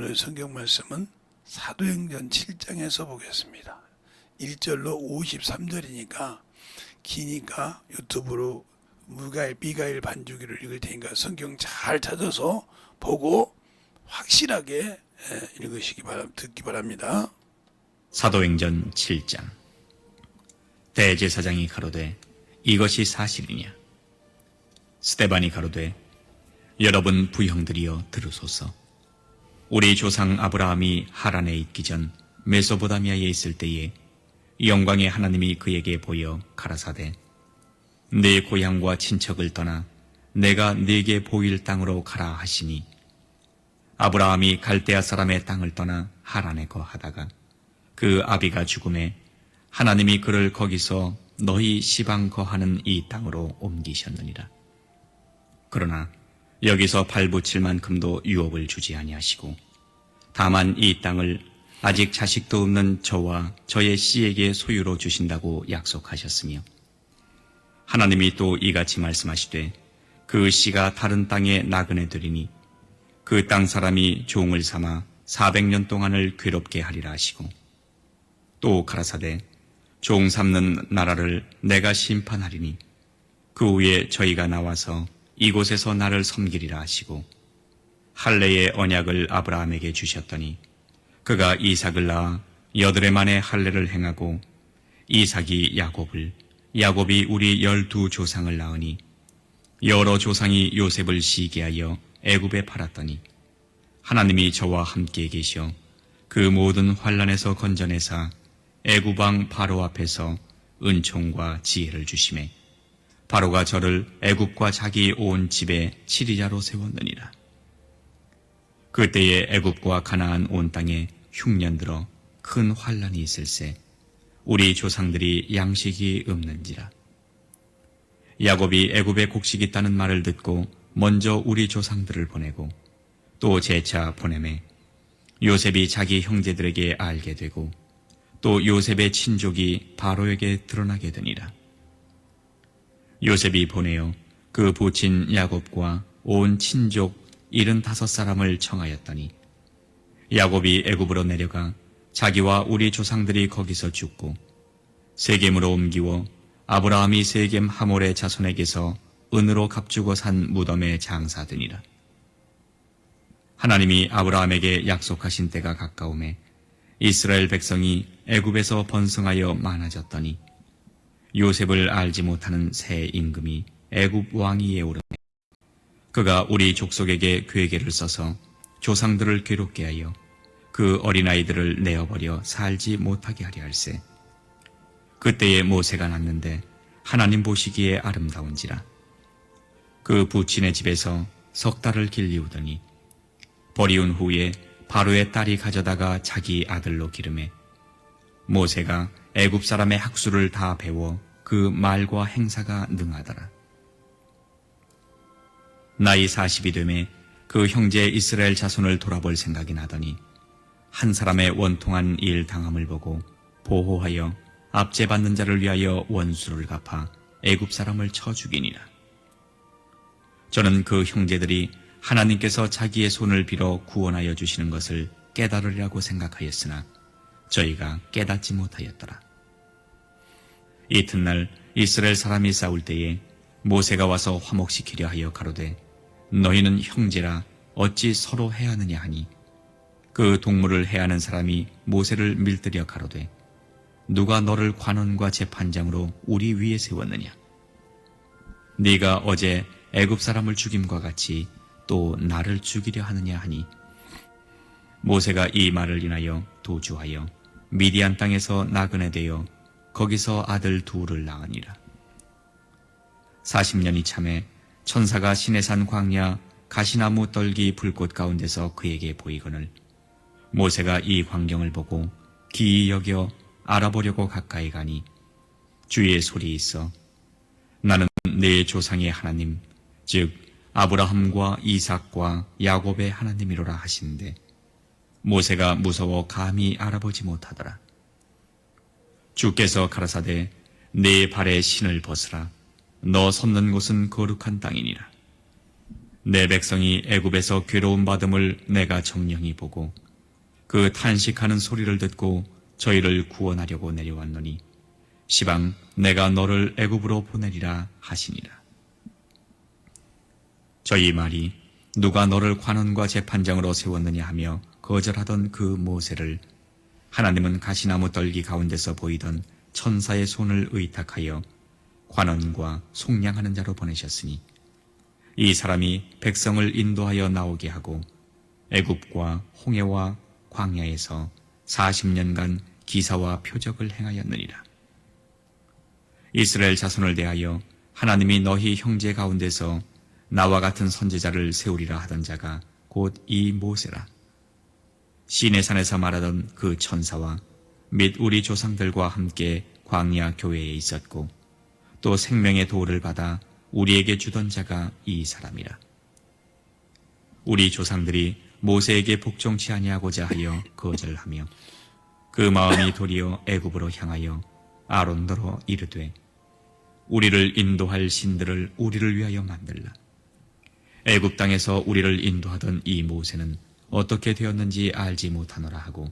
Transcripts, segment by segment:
오늘 성경 말씀은 사도행전 7장에서 보겠습니다. 1절로 53절이니까 기니까 유튜브로 무가일 비가일 반주기를 읽을 테니까 성경 잘 찾아서 보고 확실하게 듣기 바랍니다. 사도행전 7장. 대제사장이 가로되 이것이 사실이냐? 스데반이 가로되 여러분 부형들이여 들으소서. 우리 조상 아브라함이 하란에 있기 전 메소포타미아에 있을 때에 영광의 하나님이 그에게 보여 가라사대 네 고향과 친척을 떠나 내가 네게 보일 땅으로 가라 하시니 아브라함이 갈대아 사람의 땅을 떠나 하란에 거하다가 그 아비가 죽음에 하나님이 그를 거기서 너희 시방 거하는 이 땅으로 옮기셨느니라. 그러나 여기서 발붙일 만큼도 유업을 주지 아니하시고 다만 이 땅을 아직 자식도 없는 저와 저의 씨에게 소유로 주신다고 약속하셨으며 하나님이 또 이같이 말씀하시되 그 씨가 다른 땅에 나그네 되리니 그 땅 사람이 종을 삼아 400년 동안을 괴롭게 하리라 하시고 또 가라사대 종 삼는 나라를 내가 심판하리니 그 후에 저희가 나와서 이곳에서 나를 섬기리라 하시고 할례의 언약을 아브라함에게 주셨더니 그가 이삭을 낳아 8해 만에 할례를 행하고 이삭이 야곱을 야곱이 우리 12조상을 낳으니 여러 조상이 요셉을 시기하여 애굽에 팔았더니 하나님이 저와 함께 계시어 그 모든 환난에서 건져내사 애굽 왕 바로 앞에서 은총과 지혜를 주시매 바로가 저를 애굽과 자기 온 집에 치리자로 세웠느니라. 그때에 애굽과 가나안 온 땅에 흉년 들어 큰 환난이 있을세 우리 조상들이 양식이 없는지라. 야곱이 애굽에 곡식이 있다는 말을 듣고 먼저 우리 조상들을 보내고 또 재차 보내매 요셉이 자기 형제들에게 알게 되고 또 요셉의 친족이 바로에게 드러나게 되니라. 요셉이 보내어 그 부친 야곱과 온 친족 75사람을 청하였더니 야곱이 애굽으로 내려가 자기와 우리 조상들이 거기서 죽고 세겜으로 옮기워 아브라함이 세겜 하몰의 자손에게서 은으로 값주고 산 무덤에 장사되니라. 하나님이 아브라함에게 약속하신 때가 가까우매 이스라엘 백성이 애굽에서 번성하여 많아졌더니 요셉을 알지 못하는 새 임금이 애굽 왕위에 오르매 그가 우리 족속에게 괴계를 써서 조상들을 괴롭게 하여 그 어린아이들을 내어버려 살지 못하게 하려 할세. 그때에 모세가 났는데 하나님 보시기에 아름다운지라. 그 부친의 집에서 석 달을 길리우더니 버리운 후에 바로의 딸이 가져다가 자기 아들로 기르매 모세가 애굽 사람의 학수를 다 배워 그 말과 행사가 능하더라. 나이 40이 되매 그 형제 이스라엘 자손을 돌아볼 생각이 나더니 한 사람의 원통한 일 당함을 보고 보호하여 압제받는 자를 위하여 원수를 갚아 애굽 사람을 쳐 죽이니라. 저는 그 형제들이 하나님께서 자기의 손을 빌어 구원하여 주시는 것을 깨달으리라고 생각하였으나 저희가 깨닫지 못하였더라. 이튿날 이스라엘 사람이 싸울 때에 모세가 와서 화목시키려 하여 가로되 너희는 형제라 어찌 서로 해하느냐 하니 그 동물을 해하는 사람이 모세를 밀들여 가로되 누가 너를 관원과 재판장으로 우리 위에 세웠느냐? 네가 어제 애굽 사람을 죽임과 같이 또 나를 죽이려 하느냐 하니 모세가 이 말을 인하여 도주하여 미디안 땅에서 나그네 되어 거기서 아들 둘을 낳으니라. 40년이 참에 천사가 시내산 광야 가시나무 떨기 불꽃 가운데서 그에게 보이거늘 모세가 이 광경을 보고 기이 여겨 알아보려고 가까이 가니 주의 소리 있어 나는 내 조상의 하나님 즉 아브라함과 이삭과 야곱의 하나님이로라 하시는데 모세가 무서워 감히 알아보지 못하더라. 주께서 가라사대 네 발에 신을 벗으라 너 섰는 곳은 거룩한 땅이니라. 내 백성이 애굽에서 괴로움 받음을 내가 정령히 보고 그 탄식하는 소리를 듣고 저희를 구원하려고 내려왔노니 시방 내가 너를 애굽으로 보내리라 하시니라. 저희 말이 누가 너를 관원과 재판장으로 세웠느냐 하며 거절하던 그 모세를 하나님은 가시나무 떨기 가운데서 보이던 천사의 손을 의탁하여 관원과 속량하는 자로 보내셨으니 이 사람이 백성을 인도하여 나오게 하고 애굽과 홍해와 광야에서 40년간 기사와 표적을 행하였느니라. 이스라엘 자손을 대하여 하나님이 너희 형제 가운데서 나와 같은 선지자를 세우리라 하던 자가 곧 이 모세라. 시내산에서 말하던 그 천사와 및 우리 조상들과 함께 광야 교회에 있었고 또 생명의 도를 받아 우리에게 주던 자가 이 사람이라. 우리 조상들이 모세에게 복종치 아니하고자 하여 거절하며 그 마음이 도리어 애굽으로 향하여 아론더러 이르되 우리를 인도할 신들을 우리를 위하여 만들라. 애굽 땅에서 우리를 인도하던 이 모세는 어떻게 되었는지 알지 못하노라 하고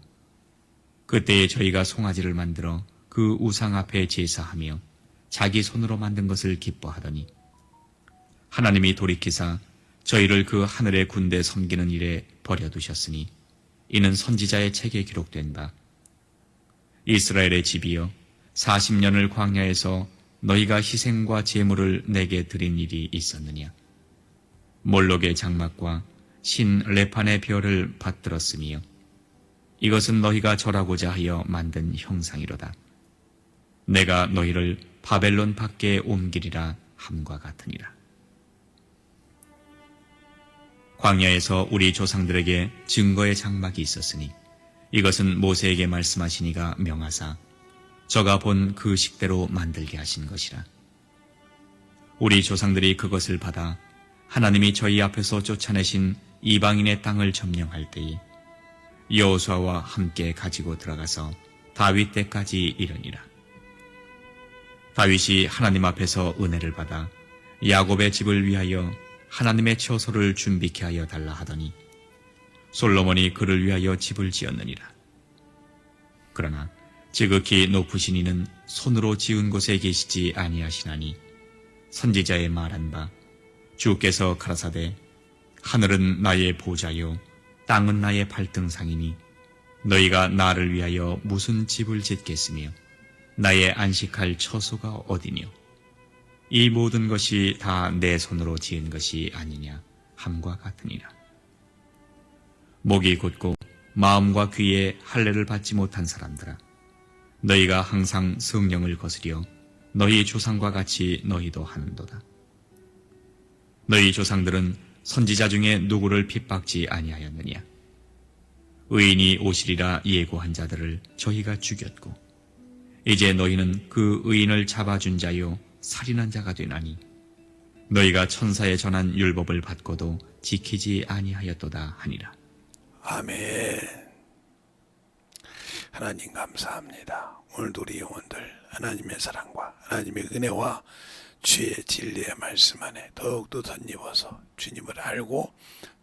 그때에 저희가 송아지를 만들어 그 우상 앞에 제사하며 자기 손으로 만든 것을 기뻐하더니 하나님이 돌이키사 저희를 그 하늘의 군대 섬기는 일에 버려두셨으니 이는 선지자의 책에 기록된 바 이스라엘의 집이여 40년을 광야에서 너희가 희생과 제물을 내게 드린 일이 있었느냐. 몰록의 장막과 신 레판의 별을 받들었으며 이것은 너희가 절하고자 하여 만든 형상이로다. 내가 너희를 바벨론 밖에 옮기리라 함과 같으니라. 광야에서 우리 조상들에게 증거의 장막이 있었으니 이것은 모세에게 말씀하시니가 명하사 저가 본 그 식대로 만들게 하신 것이라. 우리 조상들이 그것을 받아 하나님이 저희 앞에서 쫓아내신 이방인의 땅을 점령할 때에 여호수아와 함께 가지고 들어가서 다윗 때까지 이르니라. 다윗이 하나님 앞에서 은혜를 받아 야곱의 집을 위하여 하나님의 처소를 준비케 하여 달라 하더니 솔로몬이 그를 위하여 집을 지었느니라. 그러나 지극히 높으신 이는 손으로 지은 곳에 계시지 아니하시나니 선지자의 말한 바 주께서 가라사대 하늘은 나의 보좌요 땅은 나의 발등상이니 너희가 나를 위하여 무슨 집을 짓겠으며 나의 안식할 처소가 어디뇨. 이 모든 것이 다 내 손으로 지은 것이 아니냐 함과 같으니라. 목이 곧고 마음과 귀에 할례를 받지 못한 사람들아, 너희가 항상 성령을 거스려 너희 조상과 같이 너희도 하는도다. 너희 조상들은 선지자 중에 누구를 핍박지 아니하였느냐. 의인이 오시리라 예고한 자들을 저희가 죽였고 이제 너희는 그 의인을 잡아준 자요 살인한 자가 되나니 너희가 천사에 전한 율법을 받고도 지키지 아니하였도다 하니라. 아멘. 하나님 감사합니다. 오늘도 우리 영혼들 하나님의 사랑과 하나님의 은혜와 주의 진리의 말씀 안에 더욱더 덧입어서 주님을 알고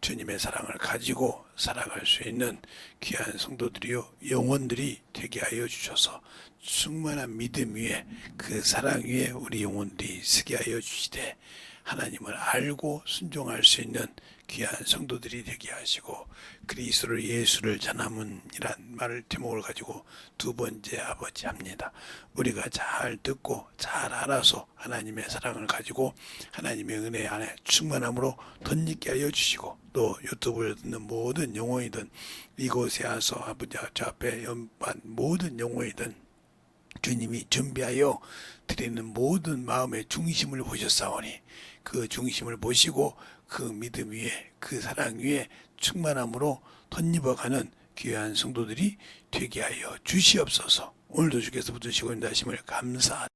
주님의 사랑을 가지고 살아갈 수 있는 귀한 성도들이요 영혼들이 되게 하여 주셔서 충만한 믿음 위에 그 사랑 위에 우리 영혼들이 서게 하여 주시되 하나님을 알고 순종할 수 있는 귀한 성도들이 되게 하시고 그리스도를 예수를 전함은이란 말을 제목을 가지고 두 번째 아버지 합니다. 우리가 잘 듣고 잘 알아서 하나님의 사랑을 가지고 하나님의 은혜 안에 충만함으로 덧입게 하여 주시고 또 유튜브를 듣는 모든 영혼이든 이곳에 와서 아버지 앞에 연반 모든 영혼이든 주님이 준비하여 드리는 모든 마음의 중심을 보셨사오니 그 중심을 보시고 그 믿음 위에 그 사랑 위에 충만함으로 덧입어가는 귀한 성도들이 되게 하여 주시옵소서. 오늘도 주께서 붙으시고 인도하심을 감사하네.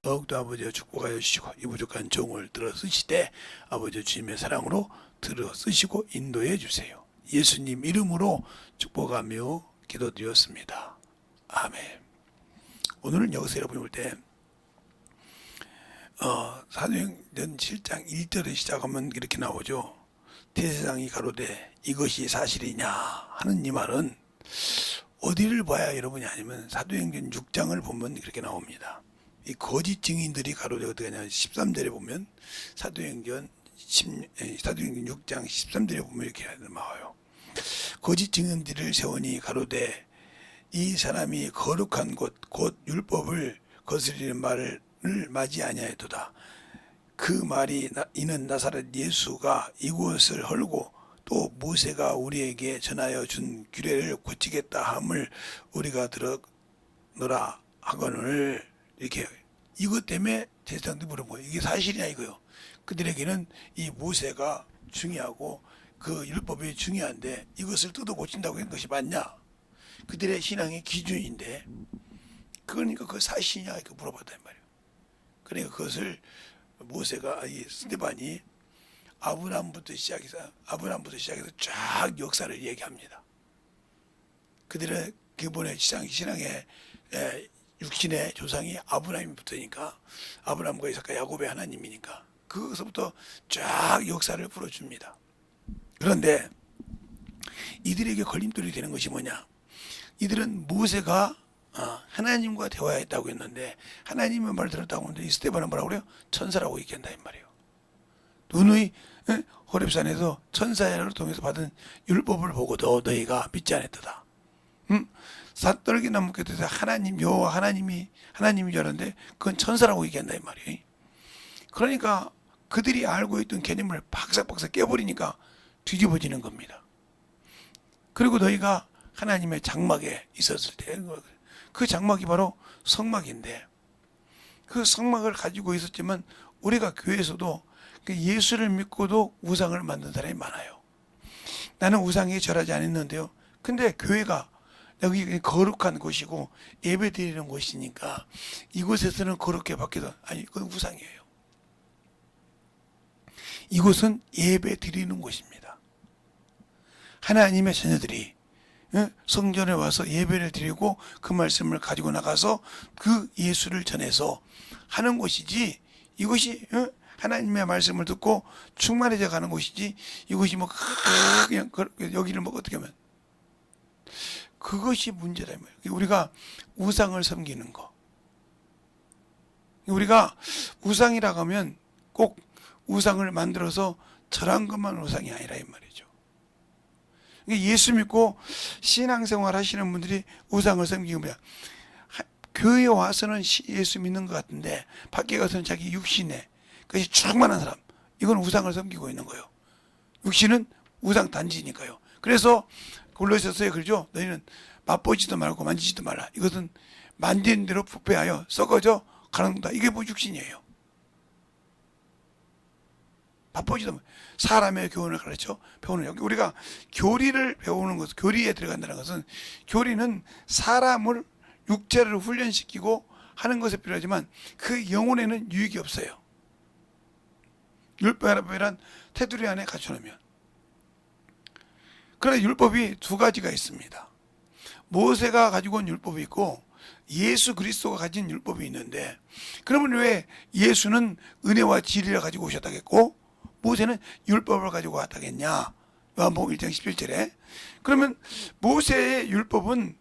더욱더 아버지와 축복하여 주시고 이 부족한 종을 들어 쓰시되 아버지 주님의 사랑으로 들어 쓰시고 인도해 주세요. 예수님 이름으로 축복하며 기도드렸습니다. 아멘. 오늘은 여기서 여러분이 볼 때 사도행전 7장 1절에 시작하면 이렇게 나오죠. 대제사장이 가로되 이것이 사실이냐 하는 이 말은 어디를 봐야 여러분이 아니면 사도행전 6장을 보면 그렇게 나옵니다. 이 거짓 증인들이 가로되 어떻게 하냐 13절에 보면 사도행전 6장 13절에 보면 이렇게 나와요. 거짓 증인들을 세우니 가로되 이 사람이 거룩한 곳 곧 율법을 거스리는 말을 맞이 아니하였도다. 그 말이 이는 나사렛 예수가 이곳을 헐고 또 모세가 우리에게 전하여 준 규례를 고치겠다 함을 우리가 들었노라 하거늘. 이렇게 이것 때문에 제사장들이 물어보고 이게 사실이냐 이거요. 그들에게는 이 모세가 중요하고 그 율법이 중요한데 이것을 뜯어 고친다고 하는 것이 맞냐? 그들의 신앙의 기준인데 그러니까 그 사실이냐 이렇게 물어봤단 말이에요. 그러니까 그것을 모세가 이 스데반이 아브라함부터 시작해서 쫙 역사를 얘기합니다. 그들의 기본의 신앙의 육신의 조상이 아브라함부터니까 아브라함과 이삭과 야곱의 하나님이니까 그것부터 쫙 역사를 풀어줍니다. 그런데 이들에게 걸림돌이 되는 것이 뭐냐? 이들은 모세가 하나님과 대화했다고 했는데 하나님의 말을 들었다고 하는데 이 스데반은 뭐라고 그래요? 천사라고 얘기한다 이 말이에요. 누누이 호렙산에서 천사를 통해서 받은 율법을 보고도 너희가 믿지 않았다. 사떨기 나무 곁에서 하나님 여호와 하나님인 줄 알았는데 그건 천사라고 얘기한다 이 말이에요. 그러니까 그들이 알고 있던 개념을 박삭박삭 깨버리니까 뒤집어지는 겁니다. 그리고 너희가 하나님의 장막에 있었을 때 그 장막이 바로 성막인데 그 성막을 가지고 있었지만 우리가 교회에서도 예수를 믿고도 우상을 만든 사람이 많아요. 나는 우상에 절하지 않았는데요. 근데 교회가 여기 거룩한 곳이고 예배 드리는 곳이니까 이곳에서는 거룩게 바뀌어도 아니 그건 우상이에요. 이곳은 예배 드리는 곳입니다. 하나님의 자녀들이 성전에 와서 예배를 드리고 그 말씀을 가지고 나가서 그 예수를 전해서 하는 곳이지 이것이 하나님의 말씀을 듣고 충만해져 가는 곳이지 이것이 뭐 그냥 여기를 뭐 어떻게 하면 그것이 문제다 이 말이에요. 우리가 우상을 섬기는 거 우리가 우상이라고 하면 꼭 우상을 만들어서 절한 것만 우상이 아니라 이 말이죠. 예수 믿고 신앙생활 하시는 분들이 우상을 섬기고 뭐야 교회에 와서는 예수 믿는 것 같은데 밖에 가서는 자기 육신에 그것이 충만한 사람 이건 우상을 섬기고 있는 거예요. 육신은 우상 단지니까요. 그래서 골로새서에 그러죠. 너희는 맛보지도 말고 만지지도 말라. 이것은 만지는 대로 부패하여 썩어져 가는 거다. 이게 뭐 육신이에요. 맛보지도 말고 사람의 교훈을 가르쳐 배우는 여기 우리가 교리를 배우는 것, 교리에 들어간다는 것은 교리는 사람을 육체를 훈련시키고 하는 것에 필요하지만 그 영혼에는 유익이 없어요. 율법이란 테두리 안에 갖춰놓으면. 그러나 율법이 두 가지가 있습니다. 모세가 가지고 온 율법이 있고 예수 그리스도가 가진 율법이 있는데 그러면 왜 예수는 은혜와 진리를 가지고 오셨다겠고 모세는 율법을 가지고 왔다겠냐? 요한복음 1장 11절에 그러면 모세의 율법은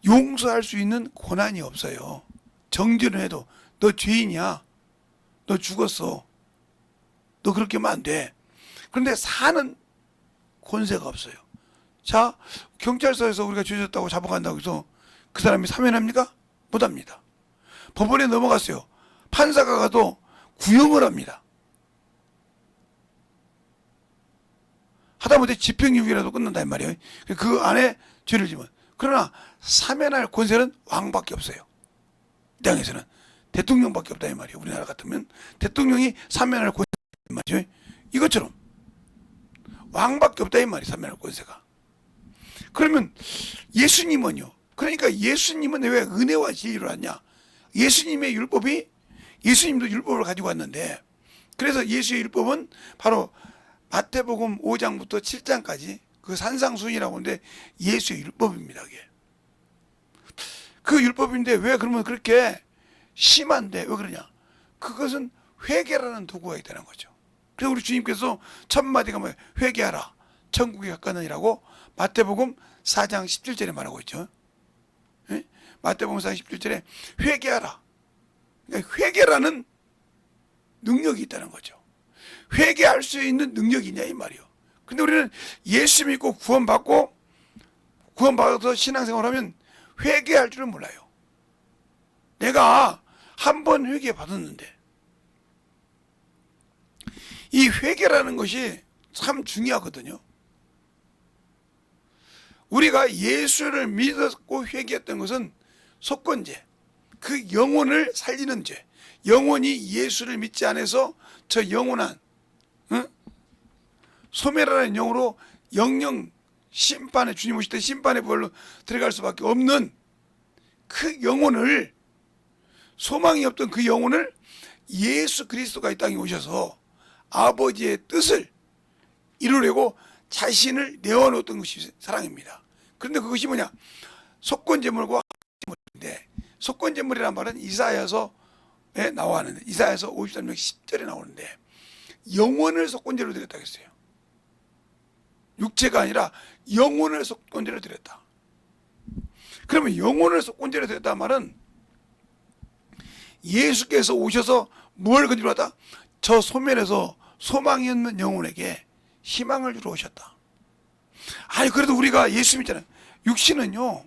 용서할 수 있는 권한이 없어요. 정죄를 해도 너 죄인이야. 너 죽었어. 너 그렇게 하면 안 돼. 그런데 사는 권세가 없어요. 자, 경찰서에서 우리가 죄 졌다고 잡아간다고 해서 그 사람이 사면합니까? 못합니다. 법원에 넘어갔어요. 판사가 가도 구형을 합니다. 하다못해 집행유기라도 끝난다 이 말이에요. 그 안에 죄를 지면. 그러나 사면할 권세는 왕밖에 없어요. 이 땅에서는 대통령밖에 없다 이 말이에요. 우리나라 같으면 대통령이 사면할 권세 말이죠. 이것처럼 왕밖에 없다 이 말이에요. 사면할 권세가. 그러면 예수님은요. 그러니까 예수님은 왜 은혜와 진리로 왔냐? 예수님의 율법이 예수님도 율법을 가지고 왔는데 그래서 예수의 율법은 바로 마태복음 5장부터 7장까지 그 산상순이라고 하는데 예수의 율법입니다. 그게. 그 율법인데 왜 그러면 그렇게 심한데 왜 그러냐? 그것은 회개라는 도구가 있다는 거죠. 그래서 우리 주님께서 첫 마디가 뭐예요? 회개하라, 천국이 가까우니라고 마태복음 4장 17절에 말하고 있죠. 예? 마태복음 4장 17절에 회개하라. 그러니까 회개라는 능력이 있다는 거죠. 회개할 수 있는 능력이 있냐 이 말이요. 근데 우리는 예수 믿고 구원받아서 신앙생활하면 회개할 줄은 몰라요. 내가 한 번 회개 받았는데 이 회개라는 것이 참 중요하거든요. 우리가 예수를 믿었고 회개했던 것은 속건죄, 그 영혼을 살리는 죄. 영혼이 예수를 믿지 않아서 저 영원한 소멸하는 영으로 영영 심판에, 주님 오실 때 심판의 벌로 들어갈 수밖에 없는 그 영혼을, 소망이 없던 그 영혼을 예수 그리스도가 이 땅에 오셔서 아버지의 뜻을 이루려고 자신을 내어놓았던 것이 사랑입니다. 그런데 그것이 뭐냐? 속건제물과 제물인데, 속건제물이란 말은 이사야서에 나와는데, 이사야서 53장 10절에 나오는데 영혼을 속건제로 드렸다고 했어요. 육체가 아니라 영혼을 속건제로 드렸다. 그러면 영혼을 속건제로 드렸다는 말은 예수께서 오셔서 뭘 건지러 왔다? 저 소멸에서 소망이 없는 영혼에게 희망을 주러 오셨다. 아니 그래도 우리가 예수 믿잖아요. 육신은요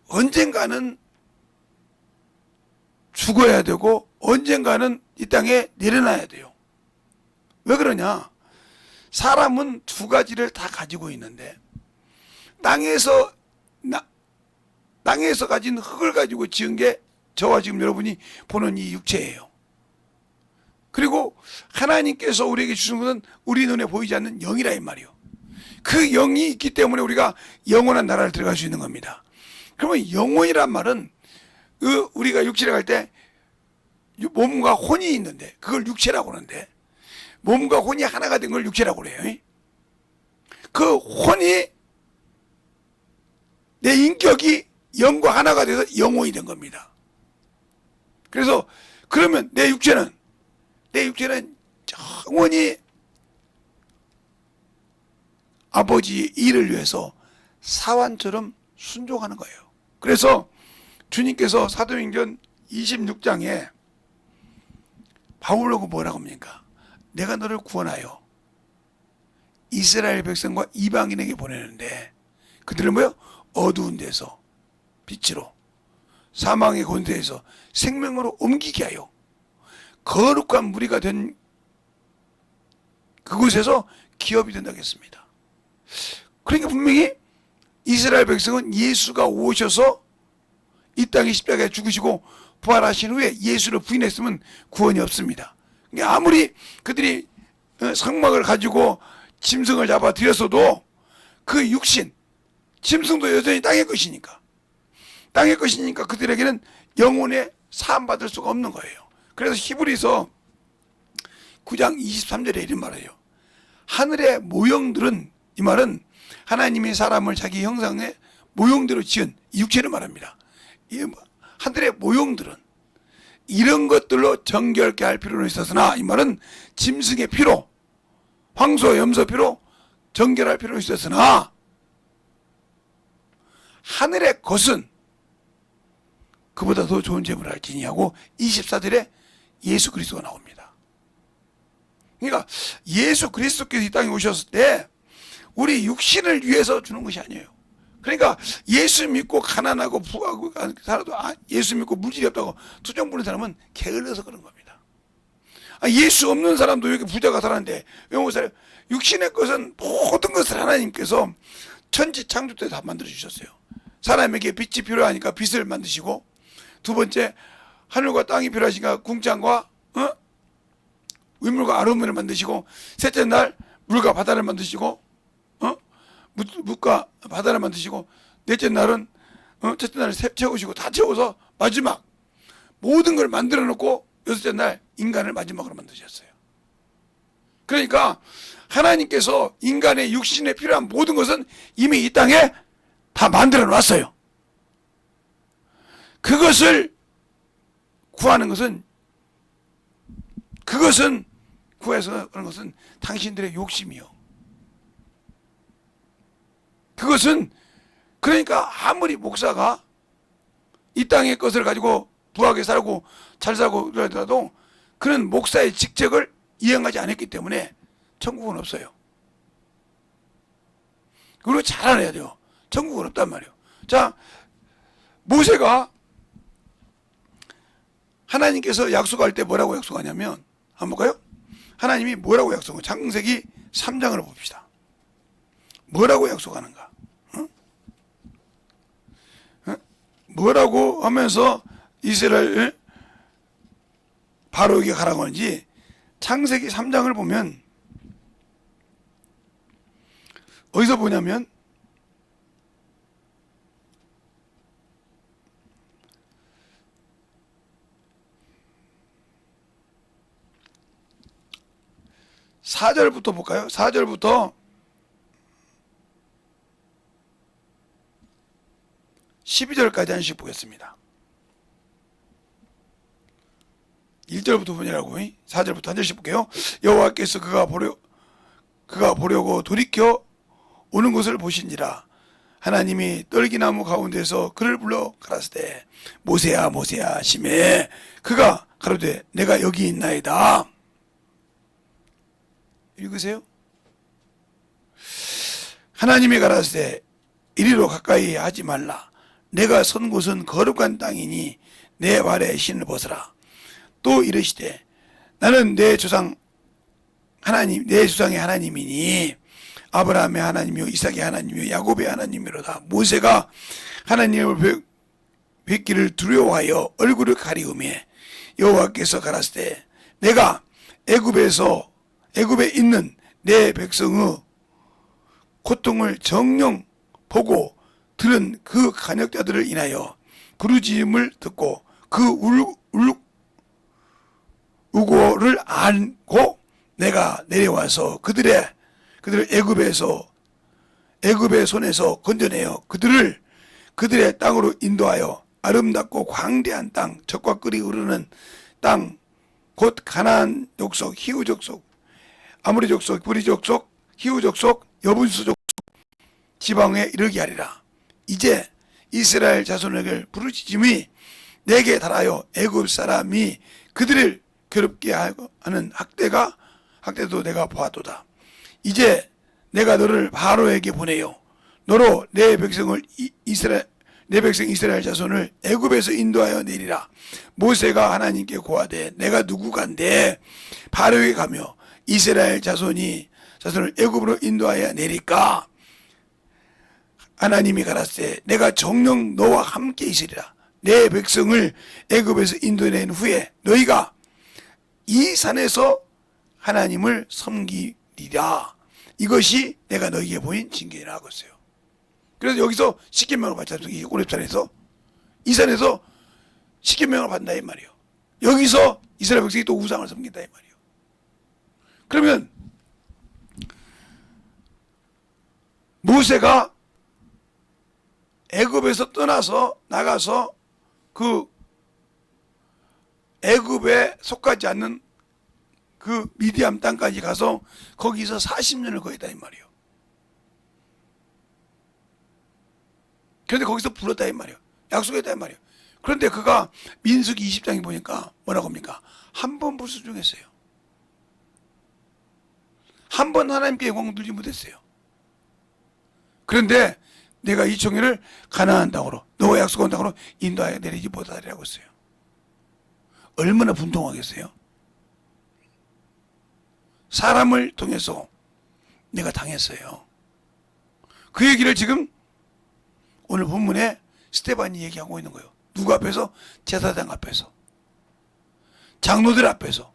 언젠가는 죽어야 되고 언젠가는 이 땅에 내려놔야 돼요. 왜 그러냐? 사람은 두 가지를 다 가지고 있는데 땅에서 가진 흙을 가지고 지은 게 저와 지금 여러분이 보는 이 육체예요. 그리고 하나님께서 우리에게 주신 것은 우리 눈에 보이지 않는 영이라 이 말이요. 그 영이 있기 때문에 우리가 영원한 나라를 들어갈 수 있는 겁니다. 그러면 영혼이란 말은 우리가 육체를 갈 때 몸과 혼이 있는데 그걸 육체라고 하는데, 몸과 혼이 하나가 된 걸 육체라고 그래요. 그 혼이, 내 인격이 영과 하나가 돼서 영혼이 된 겁니다. 그래서 그러면 내 육체는 영원히 아버지의 일을 위해서 사환처럼 순종하는 거예요. 그래서 주님께서 사도행전 26장에 바울하고 뭐라고 합니까? 내가 너를 구원하여 이스라엘 백성과 이방인에게 보내는데 그들은 뭐요? 어두운 데서 빛으로, 사망의 권세에서 생명으로 옮기게 하여 거룩한 무리가 된 그곳에서 기업이 된다고 했습니다. 그러니까 분명히 이스라엘 백성은 예수가 오셔서 이 땅에 십자가에 죽으시고 부활하신 후에 예수를 부인했으면 구원이 없습니다. 그러니까 아무리 그들이 성막을 가지고 짐승을 잡아 들였어도 그 육신, 짐승도 여전히 땅의 것이니까 그들에게는 영혼의 사함 받을 수가 없는 거예요. 그래서 히브리서 9장 23절에 이런 말이에요. 하늘의 모형들은, 이 말은 하나님이 사람을 자기 형상의 모형대로 지은 이 육체를 말합니다. 이 하늘의 모형들은 이런 것들로 정결케 할 필요는 있었으나, 이 말은 짐승의 피로, 황소, 염소 피로 정결할 필요는 있었으나 하늘의 것은 그보다 더 좋은 제물을 할지니 하고 24절에 예수 그리스도가 나옵니다. 그러니까 예수 그리스도께서 이 땅에 오셨을 때 우리 육신을 위해서 주는 것이 아니에요. 그러니까 예수 믿고 가난하고 부하고 살아도 예수 믿고 물질이 없다고 투정 부는 사람은 게을러서 그런 겁니다. 예수 없는 사람도 여기 부자가 살았는데 왜 못 살아요? 육신의 것은 모든 것을 하나님께서 천지 창조 때 다 만들어 주셨어요. 사람에게 빛이 필요하니까 빛을 만드시고, 두 번째 하늘과 땅이 필요하시니까 궁창과 위물과 아름을 만드시고, 셋째 날 물과 바다를 만드시고, 묻과 바다를 만드시고, 넷째 날은 첫째 날을 채우시고 다 채워서 마지막 모든 걸 만들어 놓고 여섯째 날 인간을 마지막으로 만드셨어요. 그러니까 하나님께서 인간의 육신에 필요한 모든 것은 이미 이 땅에 다 만들어 놨어요. 그것을 구하는 것은 그것은 구해서 그런 것은 당신들의 욕심이요. 그것은 그러니까 아무리 목사가 이 땅의 것을 가지고 부하게 살고 잘 살고 그러더라도 그는 목사의 직책을 이행하지 않았기 때문에 천국은 없어요. 그리고 잘 알아야 돼요. 천국은 없단 말이에요. 자, 모세가 하나님께서 약속할 때 뭐라고 약속하냐면 한번 볼까요? 하나님이 뭐라고 약속하냐? 창세기 3장을 봅시다. 뭐라고 약속하는가? 뭐라고 하면서 이스라엘 바로에게 가라고 하는지 창세기 3장을 보면 어디서 보냐면 4절부터 볼까요? 4절부터 12절까지 한 씩 보겠습니다. 1절부터 보냐라고 4절부터 한 절씩 볼게요. 여호와께서 그가 보려고 돌이켜 오는 것을 보시니라. 하나님이 떨기나무 가운데서 그를 불러 가라사대 모세야 모세야 하시매 그가 가로되 내가 여기 있나이다. 읽으세요. 하나님이 가라사대 이리로 가까이 하지 말라. 내가 선 곳은 거룩한 땅이니 내 발에 신을 벗어라. 또 이르시되 나는 내 조상의 하나님이니 아브라함의 하나님이요 이삭의 하나님이요 야곱의 하나님이로다. 모세가 하나님을 뵙기를 두려워하여 얼굴을 가리우매 여호와께서 가라사대 내가 애굽에 있는 내 백성의 고통을 정녕 보고 들은 그 간역자들을 인하여 부르짖음을 듣고 그 우고를 안고 내가 내려와서 그들의 애굽의 손에서 건져내어 그들의 땅으로 인도하여 아름답고 광대한 땅 젖과 꿀이 흐르는 땅 곧 가나안 족속 히브 족속 아모리 족속 브리 족속 히브 족속 여분수 족속 지방에 이르게 하리라. 이제 이스라엘 자손에게 부르짖음이 내게 달하여 애굽 사람이 그들을 괴롭게 하는 학대도 내가 보았도다. 이제 내가 너를 바로에게 보내요. 너로 내 백성 이스라엘 자손을 애굽에서 인도하여 내리라. 모세가 하나님께 고하되 내가 누구간데 바로에게 가며 이스라엘 자손을 애굽으로 인도하여 내릴까? 하나님이 가라사대 내가 정녕 너와 함께 있으리라. 내 백성을 애굽에서 인도낸 후에 너희가 이 산에서 하나님을 섬기리라. 이것이 내가 너희에게 보인 징계라 하고 있어요. 그래서 여기서 십계명을 받지 않습니까? 호렙산에서 이 산에서 십계명을 받는다 이 말이에요. 여기서 이스라엘 백성이 또 우상을 섬긴다 이 말이에요. 그러면 모세가 애굽에서 떠나서 나가서 그 애굽에 속하지 않는 그 미디안 땅까지 가서 거기서 40년을 거했다 이 말이에요. 그런데 거기서 불렀다 이 말이에요. 약속했다 이 말이에요. 그런데 그가 민수기 20장에 보니까 뭐라고 합니까? 한 번 불순종했어요. 한 번 하나님께 영광 누리지 못했어요. 그런데 내가 이 총회를 가나안 땅으로 너와 약속한 땅으로 인도하여 내리지 못하리라고 했어요. 얼마나 분통하겠어요? 사람을 통해서 내가 당했어요. 그 얘기를 지금 오늘 본문에 스데반이 얘기하고 있는 거예요. 누구 앞에서? 제사장 앞에서, 장로들 앞에서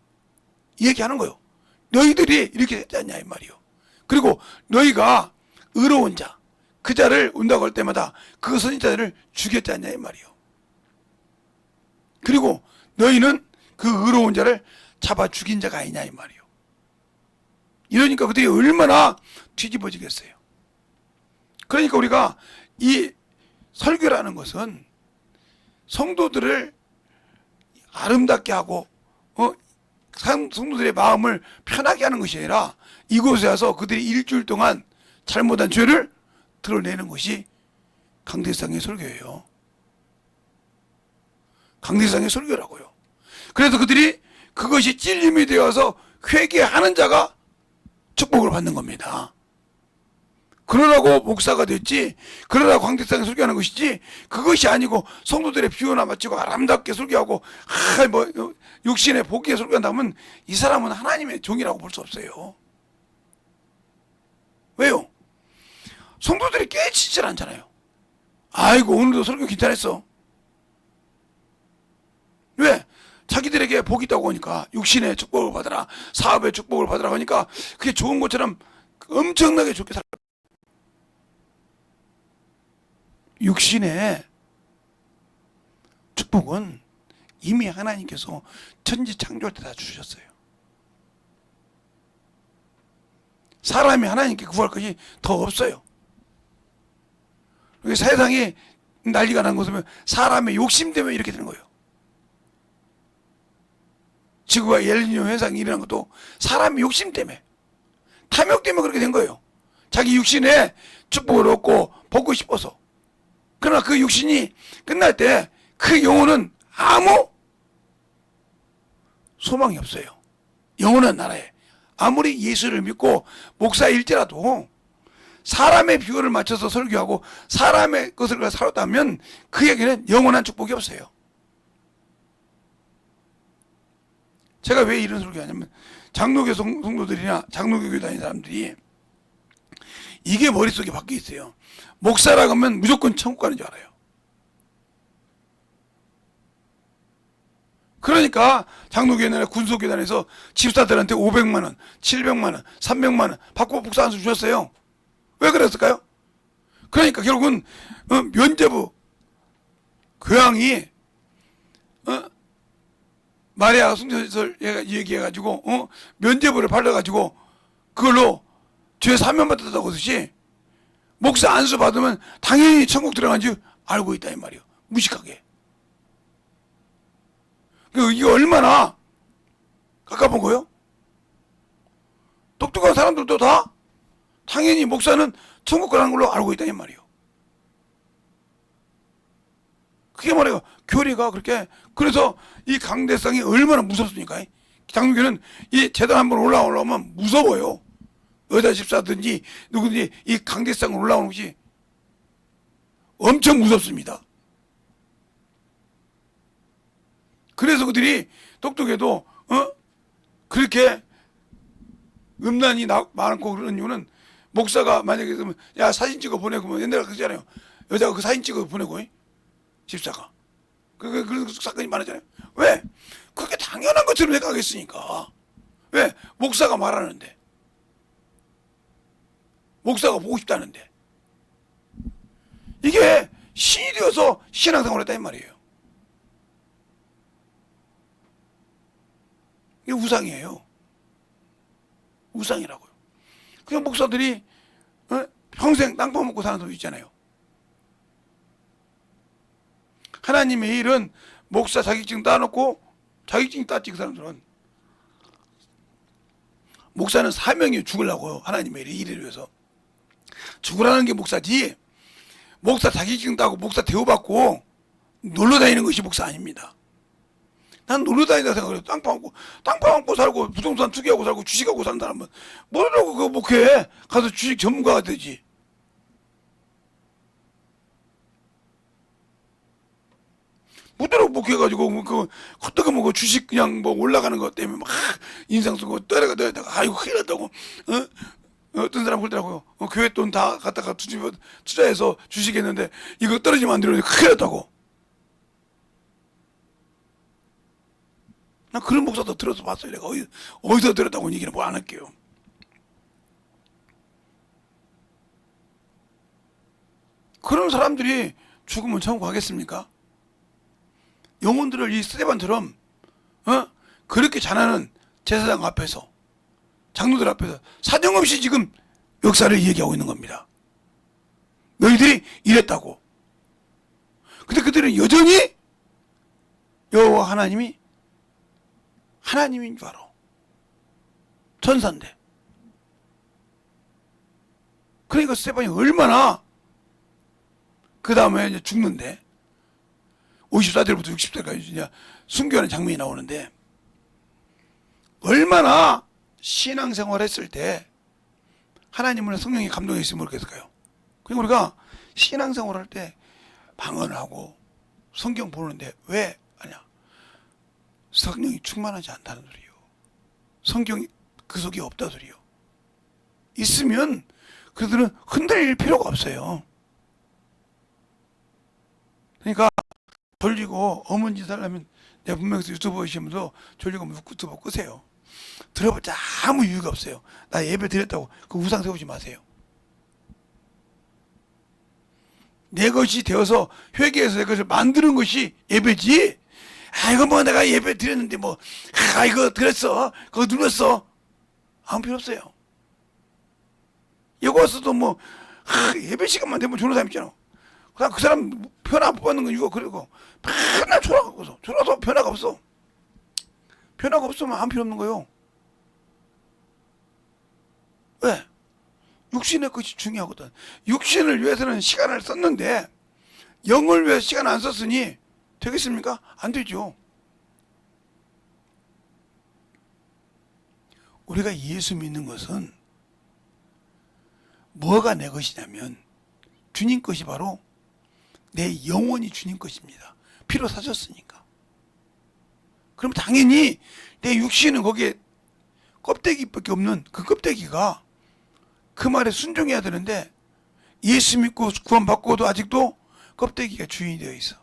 얘기하는 거예요. 너희들이 이렇게 했지 않냐 이 말이요. 그리고 너희가 의로운 자, 그 자를 온다고 할 때마다 그 선지자들을 죽였지 않냐 이 말이요. 그리고 너희는 그 의로운 자를 잡아 죽인 자가 아니냐 이 말이요. 이러니까 그들이 얼마나 뒤집어지겠어요. 그러니까 우리가 이 설교라는 것은 성도들을 아름답게 하고 성도들의 마음을 편하게 하는 것이 아니라 이곳에 와서 그들이 일주일 동안 잘못한 죄를 드러내는 것이 강대상의 설교예요. 강대상의 설교라고요. 그래서 그들이 그것이 찔림이 되어서 회개하는 자가 축복을 받는 겁니다. 그러라고 목사가 됐지, 그러라고 강대상에 설교하는 것이지, 그것이 아니고 성도들의 비유나 마치고 아름답게 설교하고 육신의 복에 설교한다면 이 사람은 하나님의 종이라고 볼 수 없어요. 왜요? 성도들이 깨치질 않잖아요. 아이고 오늘도 설교 괜찮았어. 왜? 자기들에게 복이 있다고 하니까, 육신의 축복을 받으라, 사업의 축복을 받으라 하니까 그게 좋은 것처럼 엄청나게 좋게 살아요. 육신의 축복은 이미 하나님께서 천지 창조할 때 다 주셨어요. 사람이 하나님께 구할 것이 더 없어요. 세상이 난리가 난 것은 사람의 욕심 때문에 이렇게 되는 거예요. 지구가 엘니뇨 현상이 일어난 것도 사람의 욕심 때문에, 탐욕 때문에 그렇게 된 거예요. 자기 육신에 축복을 얻고 벗고 싶어서. 그러나 그 육신이 끝날 때 그 영혼은 아무 소망이 없어요. 영원한 나라에 아무리 예수를 믿고 목사일지라도 사람의 비유를 맞춰서 설교하고 사람의 것을 살았다면 그에게는 영원한 축복이 없어요. 제가 왜 이런 설교하냐면, 장로교 성도들이나 장로교 다니는 사람들이 이게 머릿속에 박혀 있어요. 목사라고 하면 무조건 천국 가는 줄 알아요. 그러니까 장로교회나 군소교단에서 집사들한테 500만 원, 700만 원, 300만 원 받고 목사 안수 주셨어요. 왜 그랬을까요? 그러니까 결국은 면제부 교황이 마리아 승천설 얘기해가지고 면제부를 발라가지고 그걸로 죄 사면 받았다고 하듯이 목사 안수 받으면 당연히 천국 들어간 줄 알고 있다 이 말이에요. 무식하게. 이게 얼마나 가까운 거예요? 똑똑한 사람들도 다 당연히 목사는 천국 가는 걸로 알고 있다 이 말이에요. 그게 말이에요. 교리가 그렇게. 그래서 이 강대상이 얼마나 무섭습니까? 장로교는 이 재단 한번 올라오면 무서워요. 여자 집사든지 누구든지 이 강대상 올라오는 것이 엄청 무섭습니다. 그래서 그들이 똑똑해도 그렇게 음란이 많고 그러는 이유는, 목사가 만약에 그러면 야 사진 찍어 보내고 뭐 옛날에 그러잖아요. 여자가 그 사진 찍어 보내고 집사가 그런 사건이 많았잖아요. 왜? 그게 당연한 것처럼 생각하겠으니까. 왜? 목사가 말하는데, 목사가 보고 싶다는데. 이게 신이 되어서 신앙생활을 했다 이 말이에요. 이게 우상이에요. 우상이라고요. 그냥 목사들이 평생 땅밥 먹고 사는 사람 있잖아요. 하나님의 일은 목사 자격증 따놓고, 자격증 땄지 그 사람들은. 목사는 사명이 죽으려고요. 하나님의 일을 위해서 죽으라는 게 목사지, 목사 자격증 따고 목사 대우받고 놀러 다니는 것이 목사 아닙니다. 난 놀러 다닌다 생각해요. 땅 파먹고 살고 부동산 투기하고 살고 주식하고 사는 사람은 뭐라고 그거 목회 가서 주식 전문가가 되지. 뭐대로 목해가지고 그 헛되게 뭐 주식 그냥 뭐 올라가는 것 때문에 막 인상 쓰고 떠다가 아이고 큰일 났다고. 어떤 사람 그러더라고요. 교회 돈 다 갖다가 투자해서 주식했는데 이거 떨어지면 안 되는데 큰일 났다고. 난 그런 목사도 들어서 봤어요. 내가 어디서 들었다고 얘기는 뭐 안 할게요. 그런 사람들이 죽으면 천국 가겠습니까? 영혼들을 이 스데반처럼 그렇게 잘하는 제사장 앞에서, 장로들 앞에서 사정없이 지금 역사를 얘기하고 있는 겁니다. 너희들이 이랬다고. 근데 그들은 여전히 여호와 하나님이 하나님인 줄 알아. 천사인데. 그러니까 스테반이 얼마나 그 다음에 이제 죽는데 54절부터 60절까지 이제 순교하는 장면이 나오는데 얼마나 신앙생활 했을 때 하나님을 성령이 감동했으면 모르겠을까요? 그리고 우리가 신앙생활 할 때 방언을 하고 성경 보는데 왜 하냐? 성령이 충만하지 않다는 소리요. 성경이 그 속에 없다 소리요. 있으면 그들은 흔들릴 필요가 없어요. 그러니까 졸리고 어머니 살려면 내가 분명히 유튜브 보시면서 졸리고 유튜브 끄세요. 들어봤자 아무 이유가 없어요. 나 예배 드렸다고 그 우상 세우지 마세요. 내 것이 되어서 회개해서 내 것을 만드는 것이 예배지. 이거 뭐 내가 예배 드렸는데 뭐 이거 드렸어 그거 눌렀어 아무 필요 없어요. 여기 와서도 뭐 예배 시간만 되면 좋은 사람 있잖아. 그냥 그 사람 변화 못 받는 건 이거 그리고 맨날 졸아서 변화가 없어. 변화가 없으면 아무 필요 없는 거예요. 왜? 육신의 것이 중요하거든. 육신을 위해서는 시간을 썼는데 영을 위해서 시간 안 썼으니 되겠습니까? 안 되죠. 우리가 예수 믿는 것은 뭐가 내 것이냐면 주님 것이 바로 내 영혼이 주님 것입니다. 피로 사셨으니까. 그럼 당연히 내 육신은 거기에 껍데기밖에 없는 그 껍데기가 그 말에 순종해야 되는데 예수 믿고 구원받고도 아직도 껍데기가 주인이 되어 있어.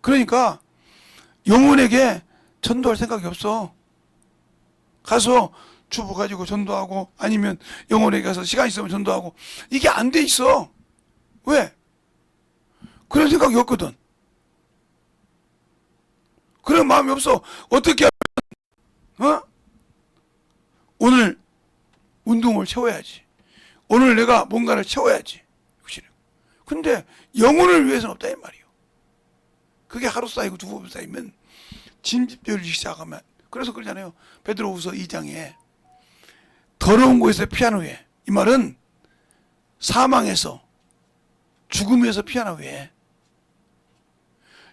그러니까 영혼에게 전도할 생각이 없어. 가서 주부 가지고 전도하고 아니면 영혼에게 가서 시간 있으면 전도하고 이게 안 돼 있어. 왜? 그런 생각이 없거든. 그런 마음이 없어. 어떻게 하면 오늘 운동을 채워야지. 오늘 내가 뭔가를 채워야지. 근데 영혼을 위해서는 없다 이 말이에요. 그게 하루 쌓이고 두 번 쌓이면 진집되기 시작하면 그래서 그러잖아요. 베드로후서 2장에 더러운 곳에서 피한 후에 이 말은 사망에서 죽음에서 피한 후에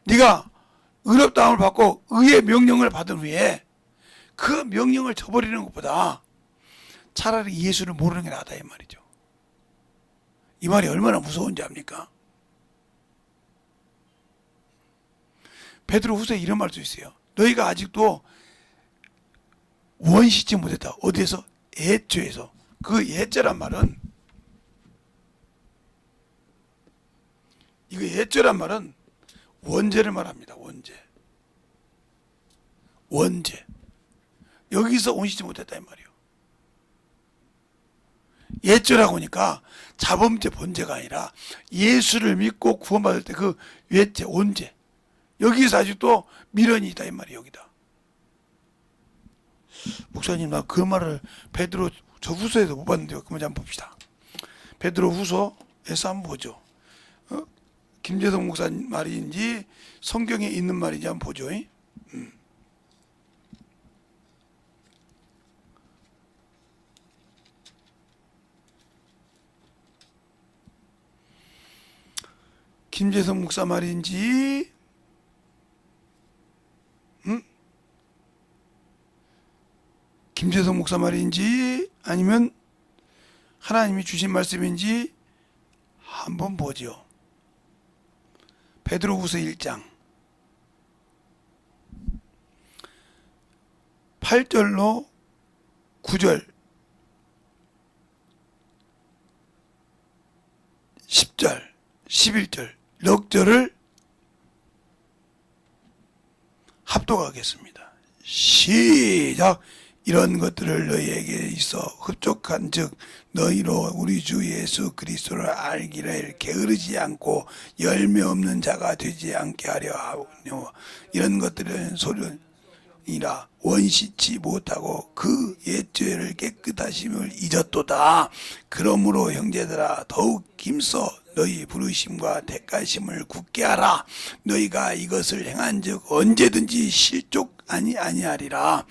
네가 의롭다함을 받고 의의 명령을 받은 후에 그 명령을 저버리는 것보다 차라리 예수를 모르는 게 낫다 이 말이죠. 이 말이 얼마나 무서운지 압니까? 베드로후서에 이런 말도 있어요. 너희가 아직도 원시지 못했다. 어디에서? 애초에서. 그 애초란 말은 이거 애초란 말은 원죄를 말합니다. 원죄. 여기서 원시지 못했다 이 말이에요. 예죄라고 하니까 자범죄 본죄가 아니라 예수를 믿고 구원받을 때 그 외죄 원죄 여기서 아직도 미련이 있다 이 말이에요. 여기다. 목사님 나 그 말을 베드로 저 후서에서 못 봤는데요. 그 문제 한번 봅시다. 베드로 후서에서 한번 보죠. 김재성 목사 말인지 성경에 있는 말인지 한번 보죠. 김재성 목사 말인지 김재성 목사 말인지 아니면 하나님이 주신 말씀인지 한번 보죠. 베드로후서 1장 8절로 9절 10절 11절 넉 절을 합독하겠습니다. 시작. 이런 것들을 너희에게 있어 흡족한 즉 너희로 우리 주 예수 그리스도를 알기를 게으르지 않고 열매 없는 자가 되지 않게 하려 하며 이런 것들은 소련이라 원시치 못하고 그 옛죄를 깨끗하심을 잊었도다. 그러므로 형제들아 더욱 힘써 너희 부르심과 택하심을 굳게 하라. 너희가 이것을 행한즉 언제든지 실족 아니하리라.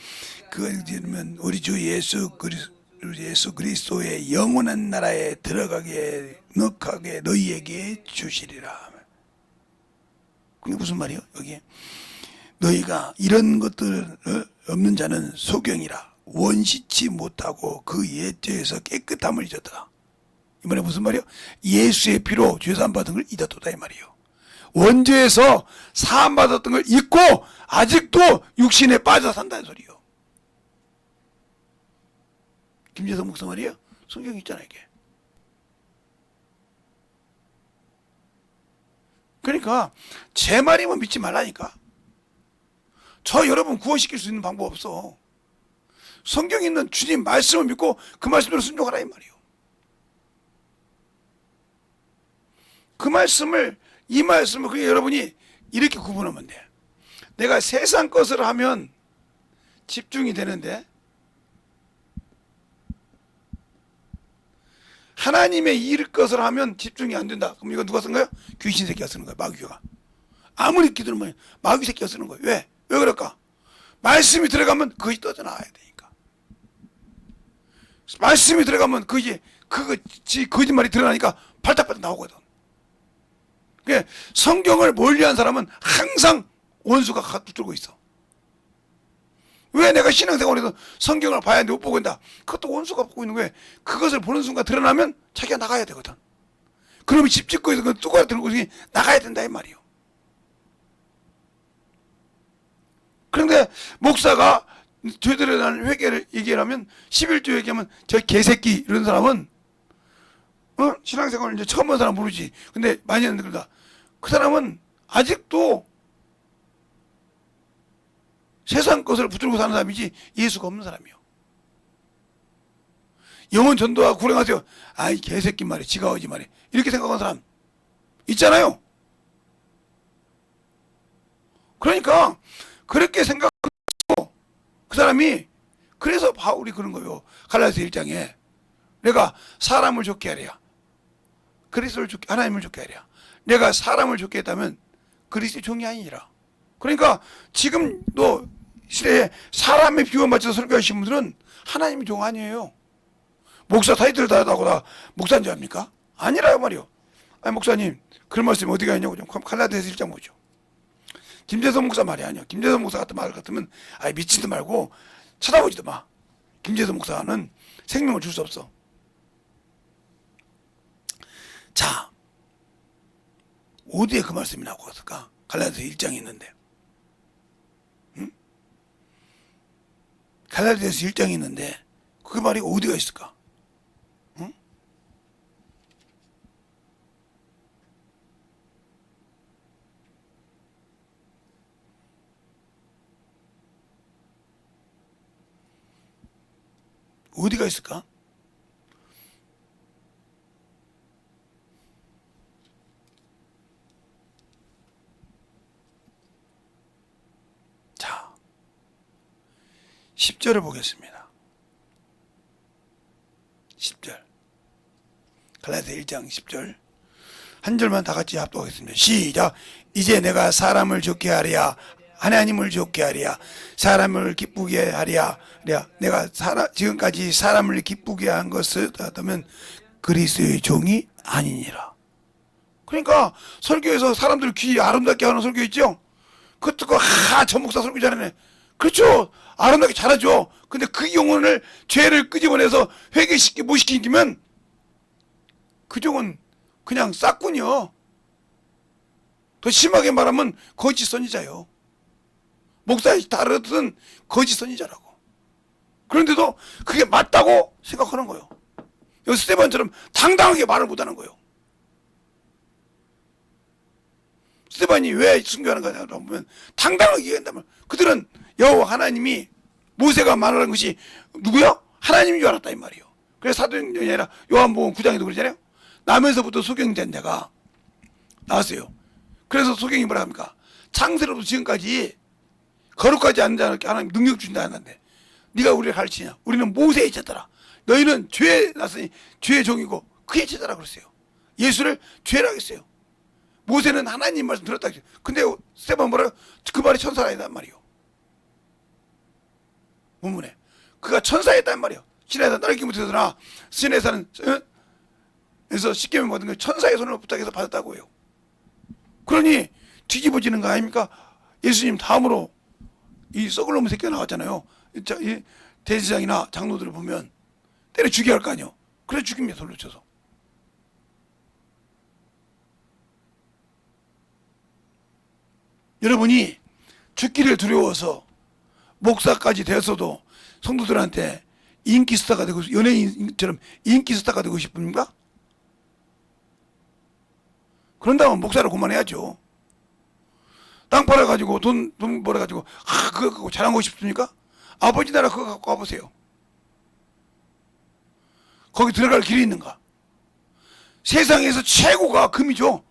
그러면 우리 주 예수 그리스도의 영원한 나라에 들어가게 넉하게 너희에게 주시리라. 그게 무슨 말이요? 여기 너희가 이런 것들 없는 자는 소경이라 원시치 못하고 그 옛죄에서 깨끗함을 잊었다. 이 말이 무슨 말이요? 예수의 피로 죄사함 받은 걸 잊었다 이 말이요. 원죄에서 사함 받았던 걸 잊고 아직도 육신에 빠져 산다는 소리요. 김재성 목사 말이에요. 성경 있잖아요 이게. 그러니까 제 말이면 믿지 말라니까. 저 여러분 구원시킬 수 있는 방법 없어. 성경에 있는 주님 말씀을 믿고 그 말씀대로 순종하라 이 말이에요. 이 말씀을 그게 여러분이 이렇게 구분하면 돼. 내가 세상 것을 하면 집중이 되는데 하나님의 일 것을 하면 집중이 안 된다. 그럼 이거 누가 쓴 거예요? 귀신 새끼가 쓰는 거예요. 마귀가. 아무리 기도는 마귀 새끼가 쓰는 거예요. 왜? 왜 그럴까? 말씀이 들어가면 그것이 떠져나와야 되니까. 말씀이 들어가면 거짓말이 드러나니까 발딱발딱 나오거든. 그러니까 성경을 멀리한 사람은 항상 원수가 붙들고 있어. 왜 내가 신앙생활에서 성경을 봐야 하는데 못 보고 있다? 그것도 원수가 보고 있는 거예요. 그것을 보는 순간 드러나면 자기가 나가야 되거든. 그러면 집 짓고 있어. 뚜껑을 들고 나가야 된다 이 말이에요. 그런데 목사가 저희들에 대한 회개를 얘기하면 11조 얘기하면 저 개새끼 이런 사람은 신앙생활을 이제 처음 본 사람 모르지. 근데 많이 했는데 그러다 그 사람은 아직도 세상 것을 붙들고 사는 사람이지 예수가 없는 사람이요. 영혼 전도하고 구령하세요. 아이 개새끼 말이야. 지가 어지 말이야. 이렇게 생각하는 사람 있잖아요. 그러니까 그렇게 생각하고 그 사람이 그래서 바울이 그런 거예요. 갈라디아서 1장에 내가 사람을 좋게 하랴. 그리스도를 좋게 하나님을 좋게 하랴. 내가 사람을 좋게 했다면 그리스도의 종이 아니니라. 그러니까 지금도 시대에 사람의 비유에 맞춰서 설교하신 분들은 하나님의 종 아니에요. 목사 타이틀을 달았다고 다 목사인 줄 압니까? 아니라요 말이요. 아니 목사님 그런 말씀이 어디가 있냐고 좀 갈라디아서 1장 보죠. 김재성 목사 말이 아니야. 김재성 목사 같은 말 같으면 아예 미치도 말고 쳐다보지도 마. 김재성 목사는 생명을 줄 수 없어. 자, 어디에 그 말씀이 나오고 있을까? 갈라디아서 1장에 있는데. 응? 갈라디아서 1장에 있는데 그 말이 어디가 있을까? 응? 어디가 있을까? 자, 10절을 보겠습니다. 10절. 갈라디아 1장 10절. 한 절만 다 같이 합독하겠습니다. 시작. 이제 내가 사람을 좋게 하랴. 하나님을 좋게 하랴. 사람을 기쁘게 하랴. 내가 지금까지 사람을 기쁘게 한 것을 하다면 그리스도의 종이 아니니라. 그러니까 설교에서 사람들 귀 아름답게 하는 설교 있죠? 그거 듣고 저 목사 설교 잘하네. 그렇죠. 아름답게 잘하죠. 근데 그 영혼을 죄를 끄집어내서 회개시키 못 시키면 그 종은 그냥 싹군이요. 더 심하게 말하면 거짓 선지자요. 목사의 다른 뜻은 거짓 선지자라고. 그런데도 그게 맞다고 생각하는 거예요. 여기 스테반처럼 당당하게 말을 못하는 거예요. 스테반이 왜 순교하는 거냐고 보면 당당하게 얘기한다면 그들은 여호와 하나님이 모세가 말하는 것이 누구요? 하나님인 줄 알았다 이 말이에요. 그래서 사도행전이 아니라 요한복음 9장에도 그러잖아요. 남에서부터 소경된 자가 나왔어요. 그래서 소경이 뭐라 합니까? 창세로부터 지금까지 거룩하지 않은 자는 하나님 능력 주신다 하는데 네가 우리를 가르치냐? 우리는 모세의 제자라. 너희는 죄에 났으니 죄의 종이고 그의 제자라 그랬어요. 예수를 죄라고 했어요. 모세는 하나님 말씀 들었다. 근데 스테반 뭐라 그 말이 천사가 아니다 말이요. 본문에. 그가 천사였단 말이에요. 신에서 날기 못하더나 신에서는 에서 십계명 받은 걸 천사의 손을 부탁해서 받았다고 해요. 그러니 뒤집어지는 거 아닙니까? 예수님 다음으로 이 썩을 놈의 새끼가 나왔잖아요. 이 대제사장이나 장로들을 보면 때려 죽여야 할 거 아니에요. 그래 죽입니다. 돌로 쳐서. 여러분이 죽기를 두려워서 목사까지 되었어도 성도들한테 인기 스타가 되고 연예인처럼 인기 스타가 되고 싶습니까? 그런다면 목사를 그만해야죠. 땅 팔아가지고 돈 벌어가지고 그거 갖고 자랑하고 싶습니까? 아버지 나라 그거 갖고 와보세요. 거기 들어갈 길이 있는가? 세상에서 최고가 금이죠.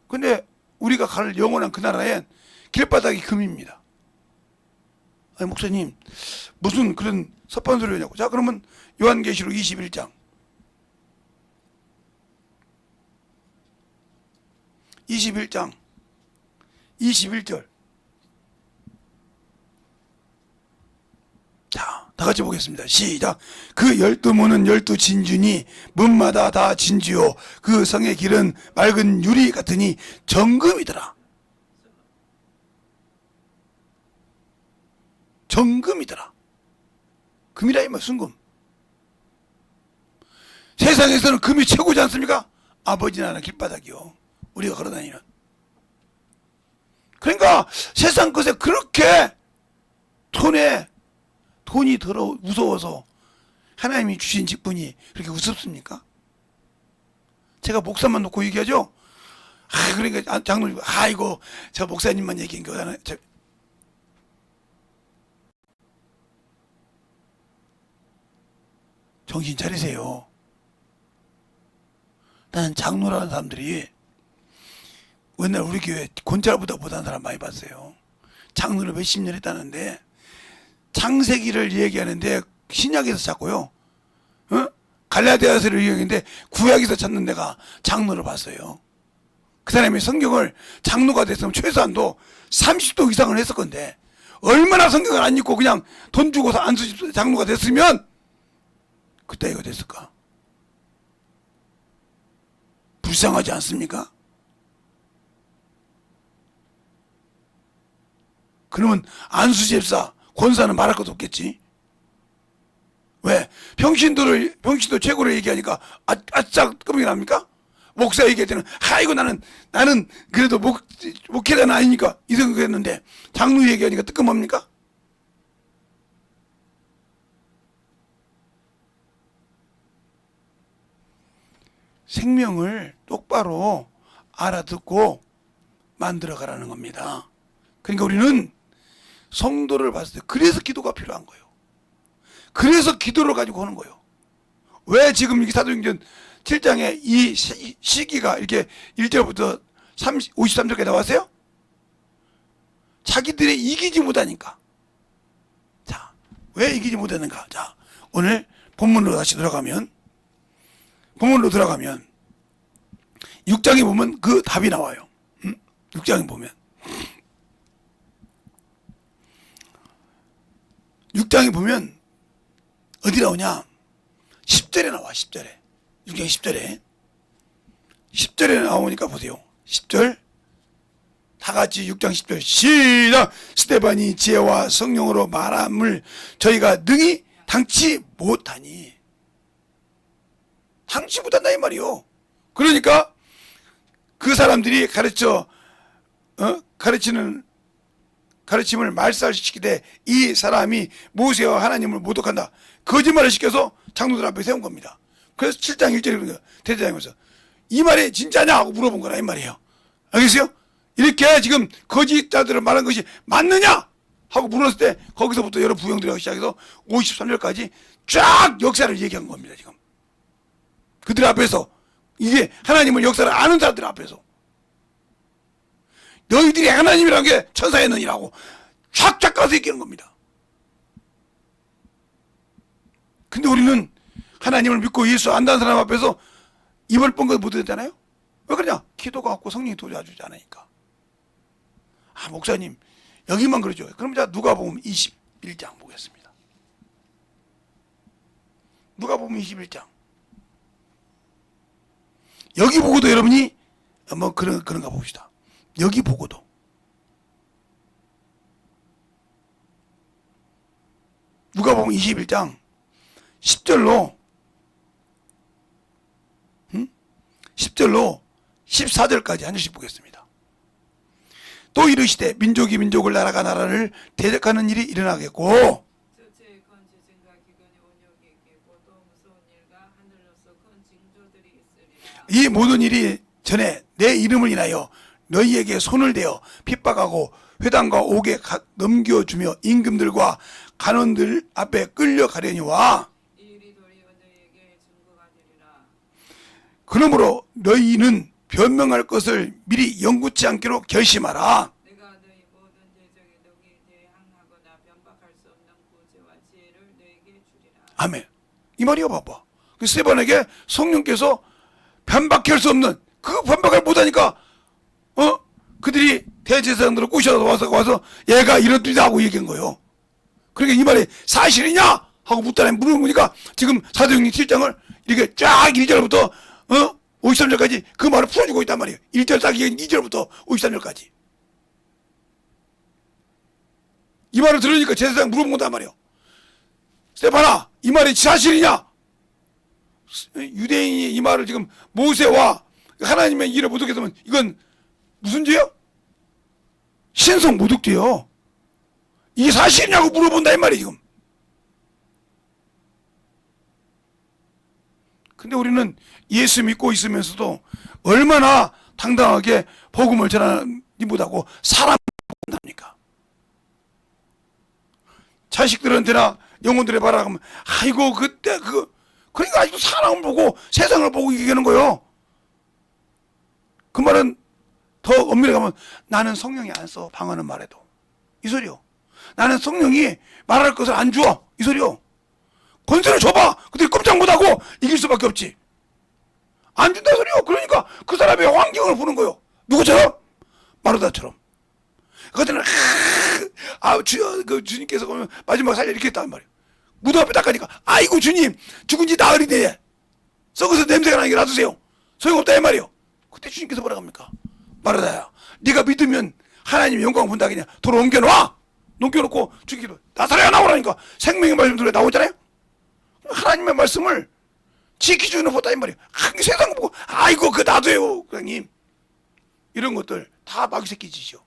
근데 우리가 갈 영원한 그 나라엔 길바닥이 금입니다. 아니 목사님 무슨 그런 섭한 소리냐고. 자 그러면 요한계시록 21장 21절 자 다같이 보겠습니다. 시작. 그 12문은 12진주니 문마다 다 진주요 그 성의 길은 맑은 유리 같으니 정금이더라. 정금이더라. 금이라 이 무슨 금? 세상에서는 금이 최고지 않습니까? 아버지 나라 길바닥이요. 우리가 걸어다니는. 그러니까 세상 것에 그렇게 돈이 더러 무서워서 하나님이 주신 직분이 그렇게 우습습니까? 제가 목사만 놓고 얘기하죠. 그러니까 장로님 이거 저 목사님만 얘기한 거잖아요. 정신 차리세요. 나는 장로라는 사람들이 옛날 우리 교회 권찰보다 못한 사람 많이 봤어요. 장로를 몇십 년 했다는데 창세기를 얘기하는데 신약에서 찾고요. 갈라디아서를 얘기하는데 구약에서 찾는 데가 장로를 봤어요. 그 사람이 성경을 장로가 됐으면 최소한도 30도 이상을 했을 건데 얼마나 성경을 안 읽고 그냥 돈 주고서 안수 장로가 됐으면 그때 이거 됐을까? 불쌍하지 않습니까? 그러면 안수집사, 권사는 말할 것도 없겠지. 왜? 평신도 최고로 얘기하니까 아짜 끄덕이 납니까? 목사 얘기할 때는 이거 나는 그래도 목회자는 아니니까 이 생각했는데 장로 얘기하니까 뜨끔합니까? 생명을 똑바로 알아듣고 만들어가라는 겁니다. 그러니까 우리는 성도를 봤을 때 그래서 기도가 필요한 거예요. 그래서 기도를 가지고 하는 거예요. 왜 지금 이게 사도행전 7장에 이 시기가 이렇게 1절부터 53절까지 나왔어요? 자기들이 이기지 못하니까. 자, 왜 이기지 못하는가? 자, 오늘 본문으로 다시 들어가면 6장에 보면 그 답이 나와요. 6장에 보면 6장에 보면 어디 나오냐? 10절에 나와. 10절에 6장 10절에 나오니까 보세요. 10절 다 같이 6장 10절 시작. 스데반이 지혜와 성령으로 말함을 저희가 능히 당치 못하니. 당치 못한다 이 말이요. 그러니까 그 사람들이 가르침을 말살시키되 이 사람이 모세와 하나님을 모독한다. 거짓말을 시켜서 장로들 앞에 세운 겁니다. 그래서 7장 1절에 그런 거예요. 대제사장에서 이 말이 진짜냐 하고 물어본 거라 이 말이에요. 알겠어요? 이렇게 지금 거짓자들을 말한 것이 맞느냐 하고 물었을 때 거기서부터 여러 부형들하고 시작해서 53절까지 쫙 역사를 얘기한 겁니다. 지금 그들 앞에서 이게 하나님을 역사를 아는 사람들 앞에서 너희들이 하나님이라는 게 천사의 눈이라고 쫙쫙 가서 얘기하는 겁니다. 근데 우리는 하나님을 믿고 예수 안다는 사람 앞에서 입을 뻥긋 못 듣잖아요. 왜 그러냐? 기도가 없고 성령이 도와주지 않으니까. 목사님 여기만 그러죠. 그럼 자 누가복음 20 21장 보겠습니다. 누가복음 21장. 여기 보고도 여러분이 뭐 그런가 봅시다. 여기 보고도 누가복음 21장 10절로 10절로 14절까지 한 절씩 보겠습니다. 또 이르시되 민족이 민족을 나라가 나라를 대적하는 일이 일어나겠고 저체의 큰 지진과 기근이 온역이 있겠고 또 무서운 일과 하늘로서 큰 징조들이 있으리라. 이 모든 일이 전에 내 이름을 인하여 너희에게 손을 대어 핍박하고 회당과 옥에 넘겨주며 임금들과 간원들 앞에 끌려가려니와 이 일이 도리어 너희에게 증거가 되리라. 그러므로 너희는 변명할 것을 미리 영구치 않기로 결심하라. 내가 너희 모든 대적에 너희에 대항하거나 변박할 수 없는 구제와 지혜를 너희에게 주리라. 아멘. 이 말이요, 봐봐. 그 스테반에게 성령께서 변박할 수 없는 그 변박을 못하니까 그들이 대제사장들을 꼬셔서 와서 얘가 이렇다 하고 얘기한 거예요. 그러니까 이 말이 사실이냐 하고 물어보니까 지금 사도행전 7장을 이렇게 쫙 1절부터 53절까지 그 말을 풀어주고 있단 말이에요. 1절 딱 2절부터 53절까지. 이 말을 들으니까 제사장 물어본 거단 말이에요. 스테파나, 이 말이 사실이냐? 유대인이 이 말을 지금 모세와 하나님의 일을 모독했으면 이건 무슨 죄요? 신성 모독죄요. 이게 사실이냐고 물어본다 이 말이에요 지금. 근데 우리는 예수 믿고 있으면서도 얼마나 당당하게 복음을 전하지 못하고 사람을 본답니까? 자식들한테나 영혼들에 바라가면 아이고 그때 그러니까 아직도 사람을 보고 세상을 보고 얘기하는 거예요. 그 말은 더 엄밀히 가면 나는 성령이 안 써 방언은 말해도 이 소리요. 나는 성령이 말할 것을 안 주어 이 소리요. 권세를 줘봐. 근데 꼼짝 못하고 이길 수밖에 없지. 안 준다 소리요. 그러니까 그 사람의 환경을 보는 거요. 누구처럼? 마르다처럼. 그때는 주님께서 그러면 마지막 살려 이렇게 했단 말이에요. 무덤 앞에 딱 가니까 아이고 주님 죽은 지 나흘이네. 썩어서 냄새가 나게 놔두세요. 소용없다 이 말이에요. 그때 주님께서 뭐라 합니까? 마르다야 네가 믿으면 하나님의 영광 본다 그냥 도로 옮겨놔. 넘겨놓고 죽이기로 나사로야 나오라니까 생명의 말씀 들어 나오잖아요. 하나님의 말씀을 지키주는 보다 이 말이에요. 세상 보고 아이고 그 놔둬요 형님. 이런 것들 다 마귀새끼 짓이죠.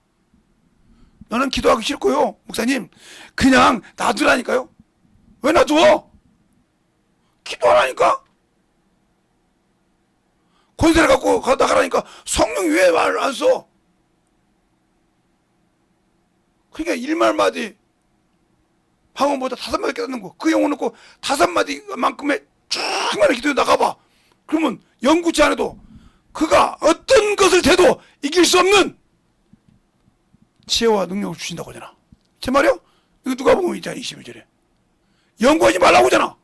너는 기도하기 싫고요 목사님 그냥 놔두라니까요. 왜 놔둬? 기도하라니까. 권세를 갖고 나가라니까 성령이 왜 말을 안 써? 그러니까 1말마디 방언보다 5마디 깨닫는 거 그 영혼 놓고 5마디만큼의 충만한 기도에 나가봐. 그러면 영구치 않아도 그가 어떤 것을 대도 이길 수 없는 지혜와 능력을 주신다고 하잖아. 제 말이요? 이거 누가 보면 있잖아 21절에 연구하지 말라고 하잖아.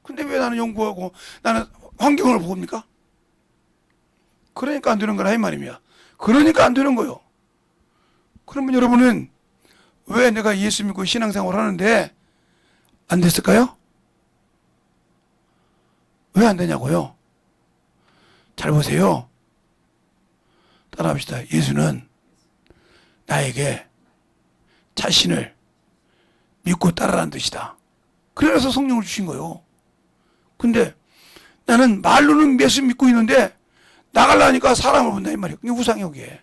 근데 왜 나는 연구하고 나는 환경을 봅니까? 그러니까 안 되는 거라 이 말입니다. 그러니까 안 되는 거요. 그러면 여러분은 왜 내가 예수 믿고 신앙생활을 하는데 안 됐을까요? 왜 안 되냐고요? 잘 보세요. 따라합시다. 예수는 나에게 자신을 믿고 따라라는 뜻이다. 그래서 성령을 주신 거예요. 근데 나는 말로는 예수 믿고 있는데 나가려니까 사람을 본다 이 말이에요. 이게 우상이요 그게.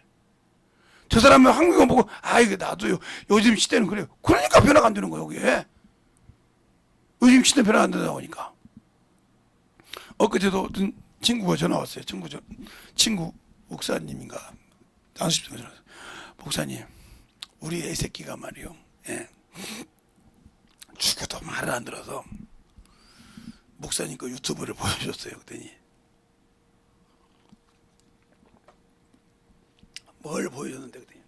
저 사람의 환경을 보고 이거 나도요. 요즘 시대는 그래요. 그러니까 변화가 안 되는 거예요 그게. 요즘 시대는 변화가 안 된다고 하니까. 엊그제도 어떤 친구가 전화 왔어요. 친구 목사님인가 안수집사가 전화 왔어요. 목사님 우리 애새끼가 말이요. 죽여도 말을 안 들어서 목사님 거 유튜브를 보여줬어요. 그랬더니 뭘 보여줬는데 그랬더니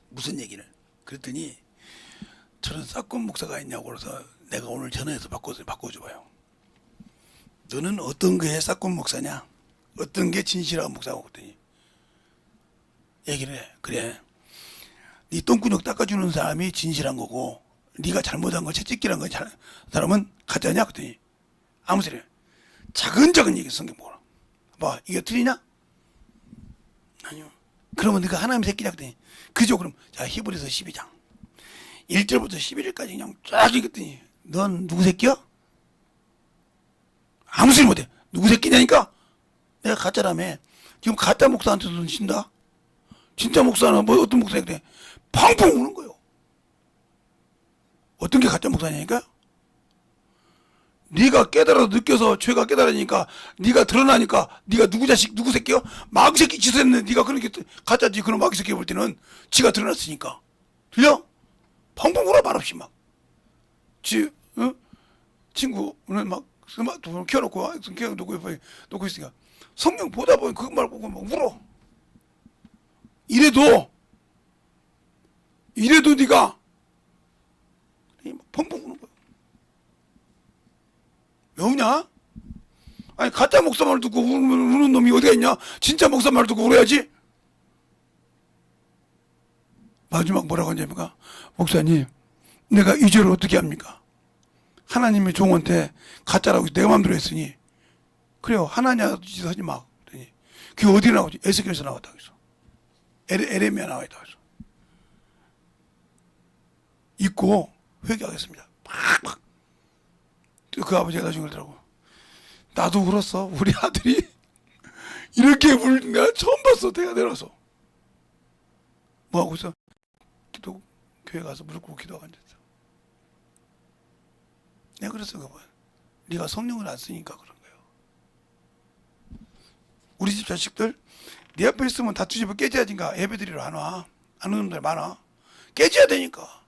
무슨 얘기를 그랬더니 저런 싹군 목사가 있냐고 그래서 내가 오늘 전화해서 바꿔줘봐요. 너는 어떤 게 싹군 목사냐? 어떤 게 진실한 목사고 그랬더니 얘기를 해. 그래 네 똥구녕 닦아주는 사람이 진실한 거고 네가 잘못한 거 채찍질한 거 사람은 가짜냐? 그랬더니 아무 소리. 작은 얘기 성경 보라. 봐, 이게 틀리냐? 아니요. 그러면 네가 하나님 새끼냐? 그랬더니 그죠? 그럼 자 히브리서 12장 1절부터 11절까지 그냥 쫙 읽었더니 넌 누구 새끼야? 아무 소리 못해. 누구 새끼냐니까? 내가 가짜라며. 지금 가짜 목사한테도 돈 친다? 진짜 목사는 뭐 어떤 목사냐 그래. 펑펑 우는 거예요. 어떤 게 가짜 목사냐니까? 네가 깨달아 느껴서 죄가 깨달으니까 네가 드러나니까 네가 누구 자식 누구 새끼요? 마귀 새끼 짓을 했는데 네가 그렇게 가짜지. 그런 마귀 새끼 볼 때는 지가 드러났으니까. 들려? 펑펑 울어 말없이 막. 친구는 막 스마트폰 켜놓고 놓고 있으니까 성경 보다 보니 그거 말고 막 울어. 이래도 네가 펑펑 우는 거야. 왜 우냐? 아니 가짜 목사 말 듣고 우는 놈이 어디가 있냐? 진짜 목사 말 듣고 울어야지. 마지막 뭐라고 하냐니까 목사님 내가 이 죄를 어떻게 합니까? 하나님의 종한테 가짜라고 내 마음대로 했으니 그래요 하나님 짓 하지 마. 그랬더니 그게 어디 나오지? 에스겔에서 나왔다고 했어. 에레미야 나와 있다고 했어. 잊고 회개하겠습니다. 팍팍. 그 아버지가 나중에 그러더라고. 나도 울었어. 우리 아들이 이렇게 울 내가 처음 봤어. 내가 내려서 뭐 하고 있어? 교회 가서 무릎 꿇고 기도하고 앉았어. 내가 그랬어. 그거 네가 성령을 안 쓰니까 그런 거예요. 우리 집 자식들 네 앞에 있으면 다 뒤집어 깨져야지니까 예배드리러 안 와. 안 오는 놈들 많아. 깨져야 되니까.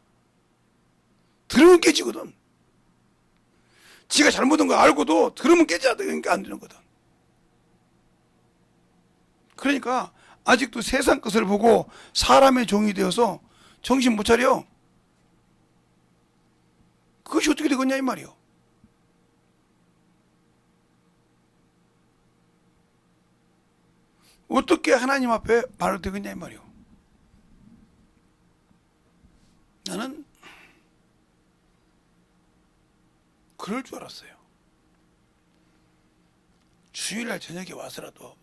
들으면 깨지거든. 지가 잘못한 거 알고도 들으면 깨져야 되니까 안 되는 거든. 그러니까 아직도 세상 것을 보고 사람의 종이 되어서 정신 못 차려. 그것이 어떻게 되겠냐 이 말이요. 어떻게 하나님 앞에 말을 되겠냐 이 말이요. 나는 그럴 줄 알았어요. 주일날 저녁에 와서라도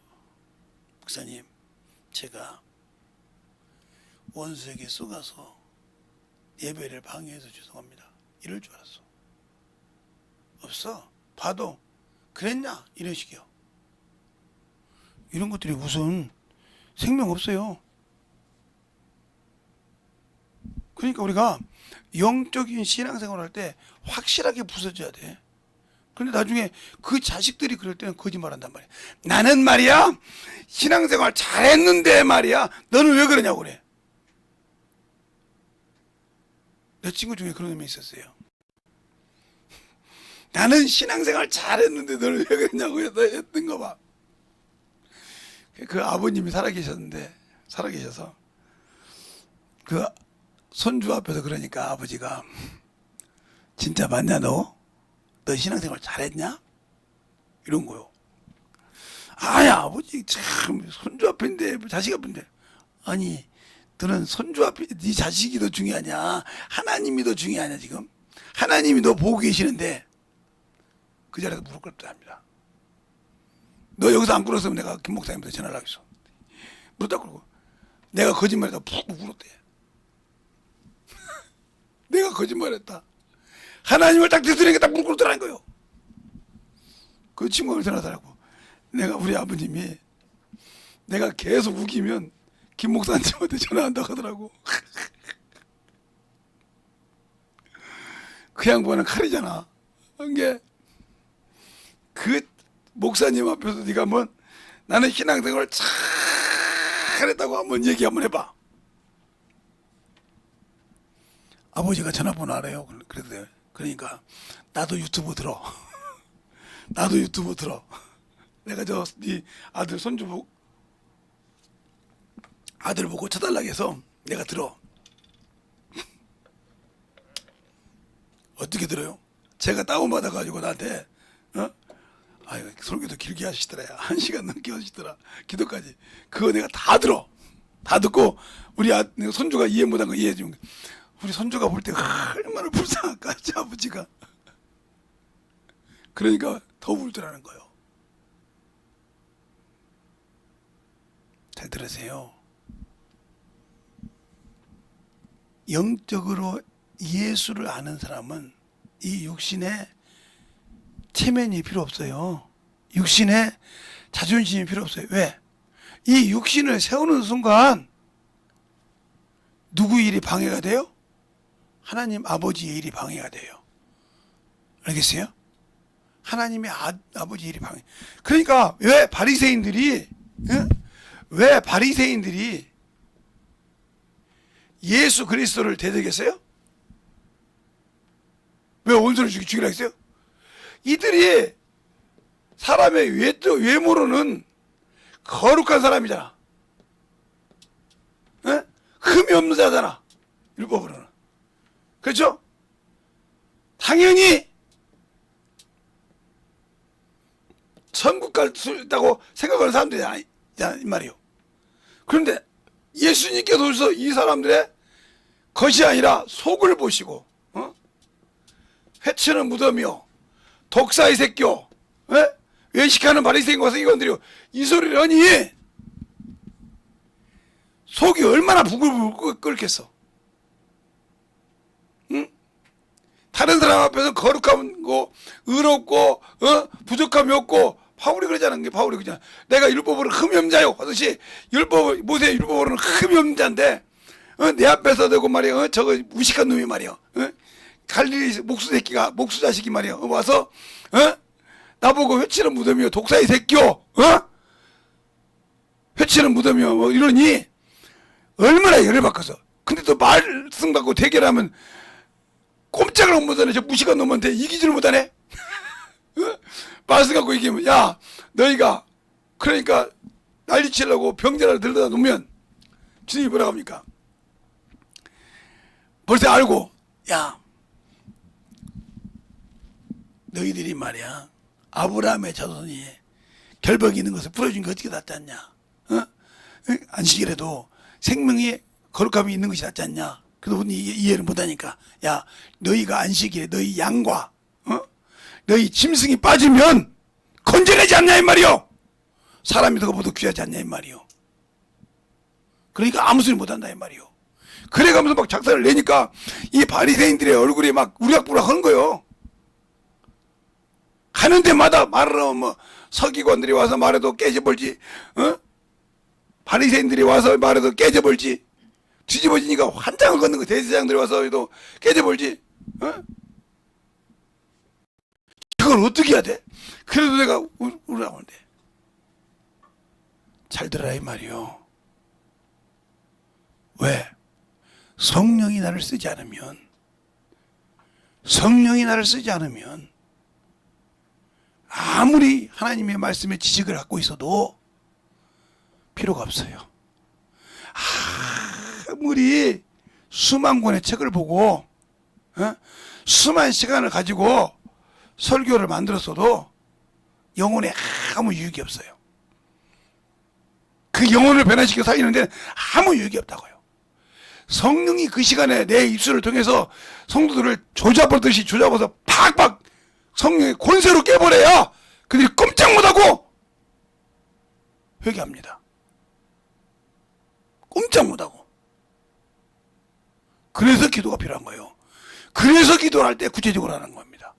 목사님 제가 원수에게 쏘가서 예배를 방해해서 죄송합니다. 이럴 줄 알았어. 없어. 봐도 그랬냐 이런 식이요. 이런 것들이 무슨 생명 없어요. 그러니까 우리가 영적인 신앙생활을 할 때 확실하게 부서져야 돼. 그런데 나중에 그 자식들이 그럴 때는 거짓말한단 말이야. 나는 말이야 신앙생활 잘했는데 말이야 너는 왜 그러냐고 그래. 내 친구 중에 그런 놈이 있었어요. 나는 신앙생활 잘했는데 너는 왜 그러냐고 했던 거 봐. 그 아버님이 살아계셔서 그 손주 앞에서 그러니까 아버지가 진짜 맞냐 너 신앙생활 잘했냐? 이런 거요. 아야 아버지 참 손주 앞인데 자식 앞인데 아니 너는 손주 앞에 네 자식이 더 중요하냐 하나님이 더 중요하냐 지금 하나님이 너 보고 계시는데 그 자리에서 무릎 꿇었다 합니다. 너 여기서 안 꿇었으면 내가 김 목사님한테 전화를 하겠어. 무릎 딱 꿇고 내가 거짓말했다 푹 울었대. 내가 거짓말했다. 하나님을 딱 대드리니까 딱 무릎 꿇더라는 거예요. 그 친구가 전화하더라고. 내가 우리 아버님이 내가 계속 우기면 김 목사님한테 전화한다고 하더라고. 그 양반은 칼이잖아. 그게 그 목사님 앞에서 네가 한번 나는 신앙생활을 잘했다고 한번 얘기 한번 해봐. 아버지가 전화번호 알아요. 그래도 그러니까 나도 유튜브 들어. 나도 유튜브 들어. 내가 네 아들 손주 아들 보고 쳐달라고 해서 내가 들어. 어떻게 들어요? 제가 다운받아가지고 나한테 아유 설교도 길게 하시더라. 1시간 넘게 하시더라. 기도까지. 그거 내가 다 들어. 다 듣고 우리 손주가 이해 못한 거 이해해 준 거. 우리 손주가 볼 때 얼마나 불쌍할까, 제 아버지가. 그러니까 더 울더라는 거예요. 잘 들으세요. 영적으로 예수를 아는 사람은 이 육신에 체면이 필요 없어요. 육신에 자존심이 필요 없어요. 왜? 이 육신을 세우는 순간 누구 일이 방해가 돼요? 하나님 아버지의 일이 방해가 돼요. 알겠어요? 하나님의 아버지 일이 방해. 그러니까 왜 바리새인들이 예수 그리스도를 대적했어요? 왜 원수를 죽이라 했어요? 이들이 사람의 외모로는 거룩한 사람이잖아. 흠이 없는 자잖아. 율법으로는. 그렇죠? 당연히 천국 갈 수 있다고 생각하는 사람들이 아니잖아, 이 말이요. 그런데 예수님께서 이 사람들의 것이 아니라 속을 보시고, 회치는 무덤이요, 독사의 새끼요, 외식하는 바리새인과 서기관들이요, 이 소리를 하니 속이 얼마나 부글부글 끓겠어. 응? 다른 사람 앞에서 거룩하고 의롭고 부족함이 없고, 바울이 그러자는 게, 바울이 그러잖아. 내가 율법으로 흠이 없는 자요 하듯이 모세 율법으로는 흠이 없는 자인데 내 앞에서 되고 말이야, 저거 무식한 놈이 말이야, 갈릴리 목수 새끼가, 목수 자식이 말이야, 와서 나보고 회치는 무덤이요, 독사의 새끼요, 회치는 무덤이요, 뭐 이러니 얼마나 열을 받고서. 근데 또 말씀 갖고 대결하면 꼼짝을 못하네. 저 무식한 놈한테 이기지를 못하네. 말씀 갖고 얘기하면, 야, 너희가 그러니까 난리치려고 병자를 들다 놓으면 주님이 뭐라고 합니까? 벌써 알고, 야, 너희들이 말이야, 아브라함의 자손이 결박이 있는 것을 풀어준 게 어떻게 낫지 않냐? 안식이라도 생명이 거룩함이 있는 것이 낫지 않냐? 그래도 이해를 못하니까, 야, 너희가 안식일에 너희 양과 너희 짐승이 빠지면 건져내지 않냐 이 말이요. 사람이 더 보다 귀하지 않냐 이 말이요. 그러니까 아무 소리 못한다 이 말이요. 그래가면서 막 작사를 내니까 이 바리새인들의 얼굴이 막 우락부락 하는 거요. 가는 데마다 말을 하면 뭐 서기관들이 와서 말해도 깨져버리지, 바리새인들이 와서 말해도 깨져버리지, 뒤집어지니까 환장을 걷는 거, 대제사장들이 와서 해도 깨져버리지. 그걸 어떻게 해야 돼? 그래도 내가 우라고 하는데, 잘 들어라 이 말이요. 왜? 성령이 나를 쓰지 않으면, 아무리 하나님의 말씀에 지식을 갖고 있어도 필요가 없어요. 아무리 수만 권의 책을 보고 수만 시간을 가지고 설교를 만들었어도 영혼에 아무 유익이 없어요. 그 영혼을 변화시켜 살리는 데는 아무 유익이 없다고요. 성령이 그 시간에 내 입술을 통해서 성도들을 조잡듯이 조잡아서 팍팍 성령의 권세로 깨버려야 그들이 꼼짝 못하고 회개합니다. 꼼짝 못하고. 그래서 기도가 필요한 거예요. 그래서 기도할 때 구체적으로 하는 겁니다.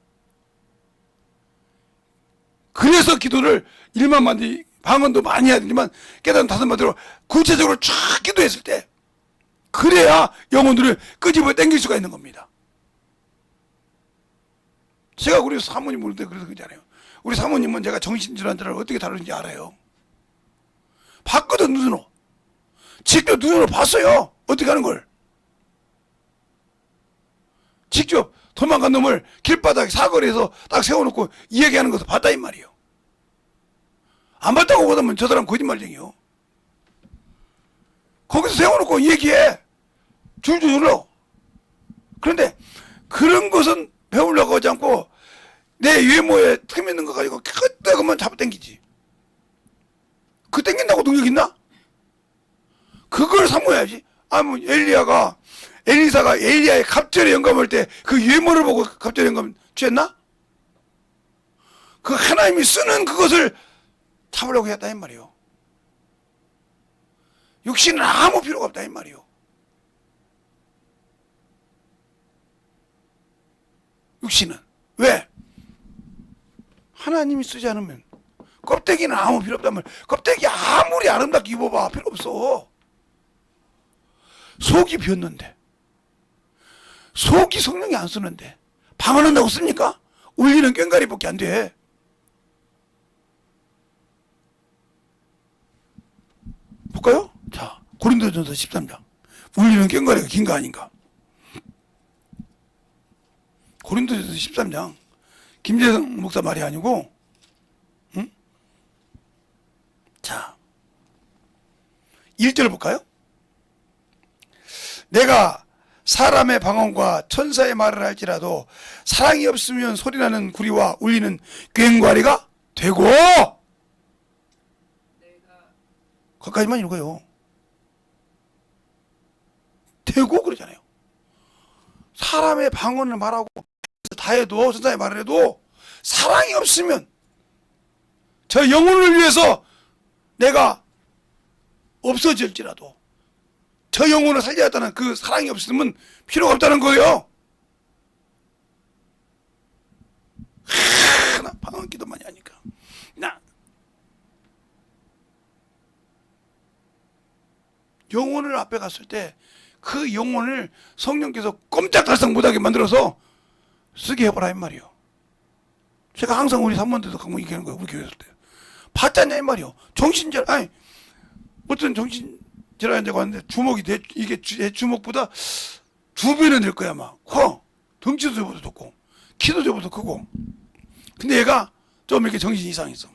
그래서 기도를 일만 만디 방언도 많이 해야 되지만 깨달은 다섯 마디로 구체적으로 쫙 기도했을 때, 그래야 영혼들을 끄집어 당길 수가 있는 겁니다. 제가 우리 사모님 볼 때 그래서 그러잖아요. 우리 사모님은 제가 정신질환자를 어떻게 다루는지 알아요. 봤거든, 눈으로. 직접 눈으로 봤어요. 어떻게 하는 걸. 직접 도망간 놈을 길바닥 사거리에서 딱 세워놓고 이야기하는 것을 봤다 이 말이에요. 안 봤다고 보다면 저 사람 거짓말쟁이요. 거기서 세워놓고 얘기해. 줄줄 흘러. 그런데 그런 것은 배우려고 하지 않고 내 외모에 틈 있는 거 가지고 그때 그만 잡아당기지. 그 당긴다고 능력 있나? 그걸 사모해야지. 뭐 엘리야가 엘리사가 엘리야의 갑절의 영감을 때 그 예물을 보고 갑절의 영감 취했나? 그 하나님이 쓰는 그것을 잡으려고 했다 이 말이요. 육신은 아무 필요가 없다 이 말이요. 육신은 왜? 하나님이 쓰지 않으면 껍데기는 아무 필요 없단 말이야. 껍데기 아무리 아름답게 입어봐 필요 없어. 속이 비었는데, 속이 성령이 안 쓰는데 방언한다고 씁니까? 울리는 꽹과리밖에 안 돼. 볼까요? 자, 고린도전서 13장. 울리는 꽹과리가 긴 거 아닌가? 고린도전서 13장. 김재성 목사 말이 아니고, 응? 자, 1절 볼까요? 내가 사람의 방언과 천사의 말을 할지라도 사랑이 없으면 소리나는 구리와 울리는 꽹과리가 되고, 거기까지만 읽어요. 되고 그러잖아요. 사람의 방언을 말하고 다 해도, 천사의 말을 해도 사랑이 없으면 저 영혼을 위해서 내가 없어질지라도 저 영혼을 살려야겠다는 그 사랑이 없으면 필요가 없다는 거예요. 나 방언 기도 많이 하니까. 나 영혼을 앞에 갔을 때 그 영혼을 성령께서 꼼짝달싹 못하게 만들어서 쓰게 해보라 이 말이요. 제가 항상 우리 사모님들도 강목 얘기하는 거예요. 우리 교회 있을 때 봤잖냐 이 말이요. 정신질 아니 어떤 정신질 환자가 왔는데 주먹이 이게 제 주먹보다 2배는 될 거야 아마. 커. 덩치도 저보다 좋고 키도 저보다 크고. 근데 얘가 좀 이렇게 정신 이상이 있어.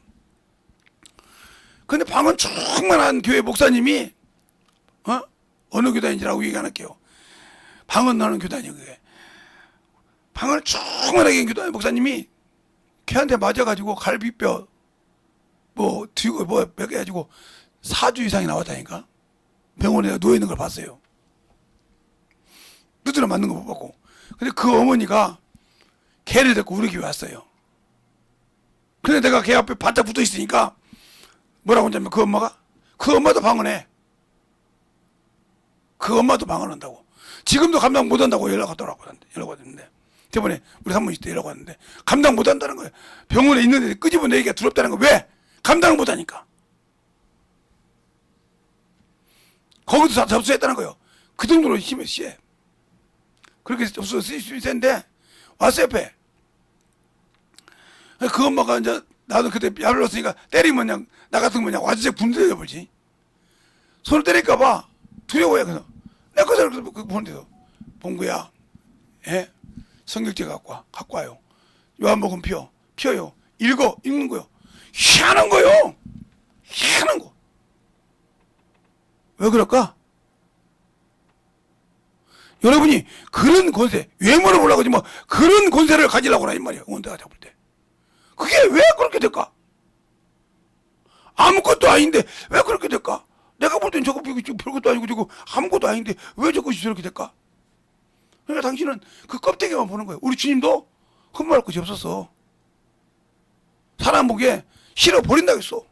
근데 방언 충만한 교회 목사님이 어느 교단인지라고 얘기 안 할게요. 방언 나는 교단이에요. 그게 방언을 충만하게 교단 목사님이 걔한테 맞아가지고 갈비뼈 뭐 뒤고 뭐 몇 개 가지고 4주 이상이 나왔다니까. 병원에 누워 있는 걸 봤어요. 두드려 맞는 거 못 봤고. 근데 그 어머니가 걔를 데리고 우리 교회 왔어요. 근데 내가 걔 앞에 바짝 붙어 있으니까 뭐라고 하냐면 그 엄마도 방언해. 그 엄마도 방언한다고. 지금도 감당 못한다고 연락 왔는데 저번에 우리 사모님 때 연락 왔는데 감당 못한다는 거예요. 병원에 있는데 끄집어내기가 두렵다는 거. 왜? 감당을 못하니까. 거기도 접수했다는 거예요. 그 정도로 심해. 그렇게 접수 센데 왔어 옆에. 그 엄마가 이제 나도 그때 야를 넣었으니까 때리면 그냥 나 같은 거 그냥 와주색 분대져 버리지. 손을 때릴까봐 두려워해. 그래서 내가 그 사람 보는데도 봉구야, 예? 성경책 갖고 와요. 요한복음 펴요. 읽는 거요. 희한한 거요. 희한한 거. 왜 그럴까? 여러분이 그런 권세, 외모를 보려고 하지 뭐 그런 권세를 가지려고 하란 말이에요. 원대가 잡을 때. 그게 왜 그렇게 될까? 아무것도 아닌데 왜 그렇게 될까? 내가 볼 땐 저거 별것도 아니고 저거 아무것도 아닌데 왜 저것이 저렇게 될까? 그러니까 당신은 그 껍데기만 보는 거예요. 우리 주님도 흠모할 것이 없었어. 사람 보기에 싫어 버린다고 했어.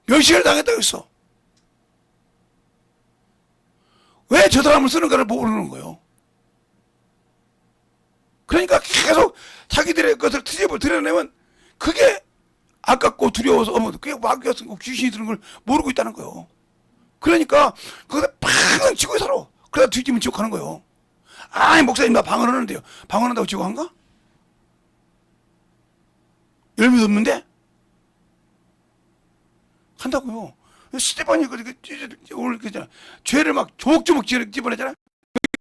멸시를 당했다고 했어. 왜 저 사람을 쓰는가를 모르는 거예요. 그러니까 계속 자기들의 것을 트집을 드러내면 그게 아깝고 두려워서 그게 마귀가 쓴 거 귀신이 드는 걸 모르고 있다는 거예요. 그러니까 거기다 팡 치고 살아. 그러다 뒤지면 지옥 가는 거예요. 아니 목사님 나 방언하는데요. 방언한다고 지옥 간가? 열매도 없는데? 간다고요. 스테반이 오늘 그잖아. 죄를 막 조목조목 집어내잖아.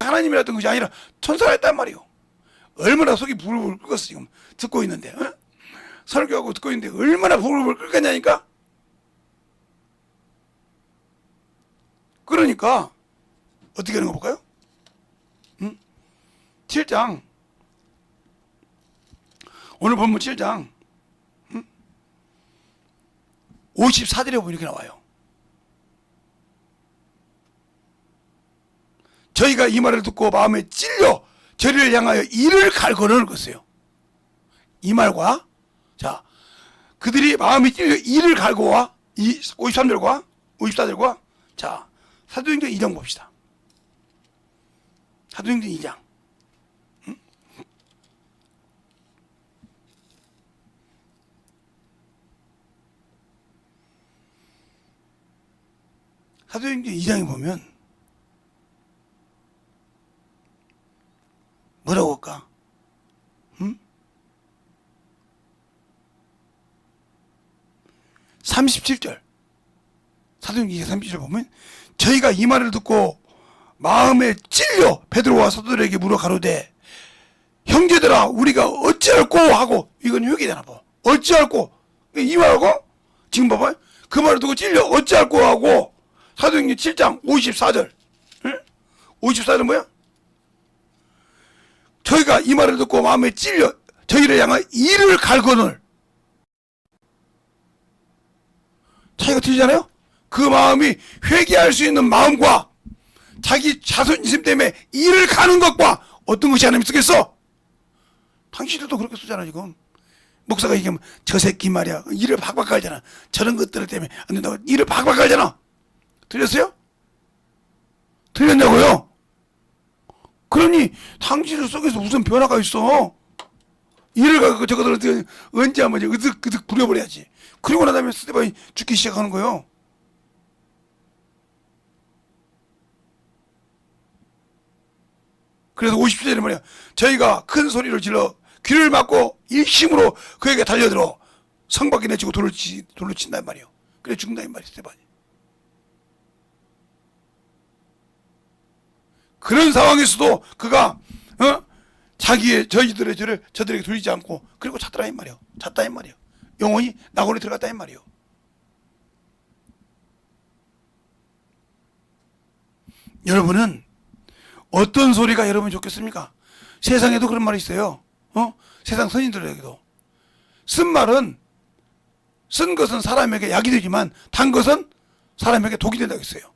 하나님이라던 것이 아니라 천사가 했단 말이에요. 얼마나 속이 부글부글 끓었어 지금 듣고 있는데. 어? 설교하고 듣고 있는데 얼마나 부글부글 끓겠냐니까. 그러니까 어떻게 하는 거 볼까요? 7장 오늘 본문 7장 54절에 보면 이렇게 나와요. 저희가 이 말을 듣고 마음에 찔려 저리를 향하여 이를 갈거늘 것이에요. 이 말과 자 그들이 마음에 찔려 이를 갈고와 이 53절과 54절과 자 사도행전 2장 봅시다. 사도행전 2장 사도행전 2장에 보면 뭐라고 할까? 37절 사도행전 2장 37절 보면 저희가 이 말을 듣고 마음에 찔려 베드로와 사도들에게 물어 가로되 형제들아 우리가 어찌할꼬 하고 이건 회개잖아. 뭐 어찌할꼬 이 말하고 지금 봐봐요. 그 말을 듣고 찔려 어찌할꼬 하고 사도행전 7장 54절 54절 뭐야? 저희가 이 말을 듣고 마음에 찔려 저희를 향하여 이를 갈거늘 차이가 틀리잖아요. 그 마음이 회개할 수 있는 마음과 자기 자존심 때문에 이를 가는 것과 어떤 것이 하나님 쓰겠어? 당신들도 그렇게 쓰잖아. 지금 목사가 얘기하면 저 새끼 말이야 이를 박박 갈잖아. 저런 것들 때문에 안 된다고 이를 박박 갈잖아. 들렸어요? 들렸냐고요? 그러니 당신들 속에서 무슨 변화가 있어? 이를 가고 저것들을 언제 한번 으득으득 부려버려야지. 그리고 난 다음에 스테반이 죽기 시작하는 거예요. 그래서 50절에 말이야. 저희가 큰 소리를 질러 귀를 막고 일심으로 그에게 달려들어 성밖에 내치고 돌을 친단 말이에요. 그래 죽는다 이 말이야 스테반이. 그런 상황에서도 그가 자기의 저희들의 죄를 저들에게 돌리지 않고 그리고 찾더라 이 말이에요. 찾다 이 말이에요. 영혼이 낙원에 들어갔다 이 말이에요. 여러분은 어떤 소리가 여러분이 좋겠습니까? 세상에도 그런 말이 있어요. 세상 선인들에게도 쓴 말은 쓴 것은 사람에게 약이 되지만 단 것은 사람에게 독이 된다고 했어요.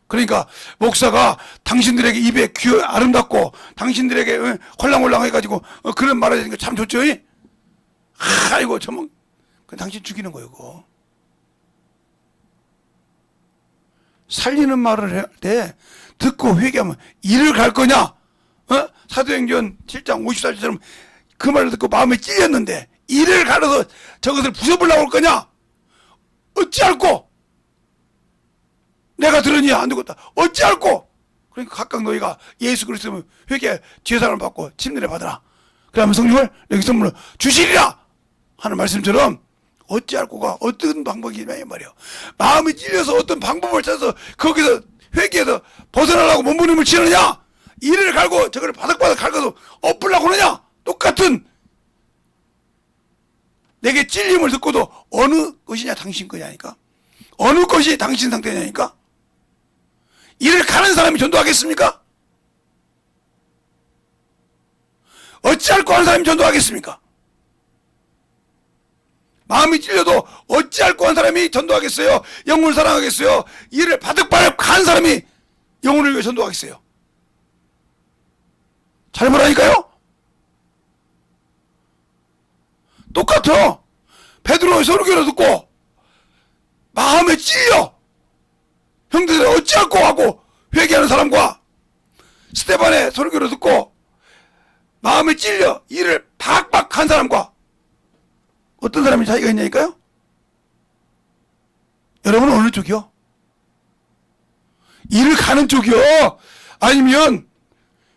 그러니까 목사가 당신들에게 입에 아름답고 당신들에게 홀랑홀랑 해가지고 그런 말을 하는 거 참 좋죠. 아이고 저뭐 당신 죽이는 거예요. 그거. 살리는 말을 할 때 듣고 회개하면 이를 갈 거냐? 사도행전 7장 54절처럼 그 말을 듣고 마음에 찔렸는데 이를 가려서 저것을 부숴보려고 할 거냐? 어찌할꼬? 내가 들으니 안 되겠다. 어찌할꼬? 그러니까 각각 너희가 예수 그리스도 회개 죄사함을 받고 침례를 받으라. 그러면 성령을 여기 선물로 주시리라 하는 말씀처럼 어찌할꼬가 어떤 방법이냐 이 말이에요. 마음이 찔려서 어떤 방법을 찾아서 거기서 회개해서 벗어나려고 몸부림을 치느냐? 이를 갈고 저걸 바닥바닥 갈고서 엎으려고 하느냐? 똑같은 내게 찔림을 듣고도 어느 것이냐 당신 거냐니까. 어느 것이 당신 상태냐니까. 이를 가는 사람이 전도하겠습니까? 어찌할꼬 하는 사람이 전도하겠습니까? 마음이 찔려도 어찌할꼬 하는 사람이 전도하겠어요? 영혼을 사랑하겠어요? 이를 바득바득 간 사람이 영혼을 위해 전도하겠어요? 잘 보라니까요? 똑같아. 베드로의 설교를 듣고 마음에 찔려 형제들 어찌할꼬 하고 회개하는 사람과 스데반의 설교를 듣고 마음에 찔려 이를 박박 한 사람과 어떤 사람이 차이가 있냐니까요? 여러분은 어느 쪽이요? 이를 가는 쪽이요? 아니면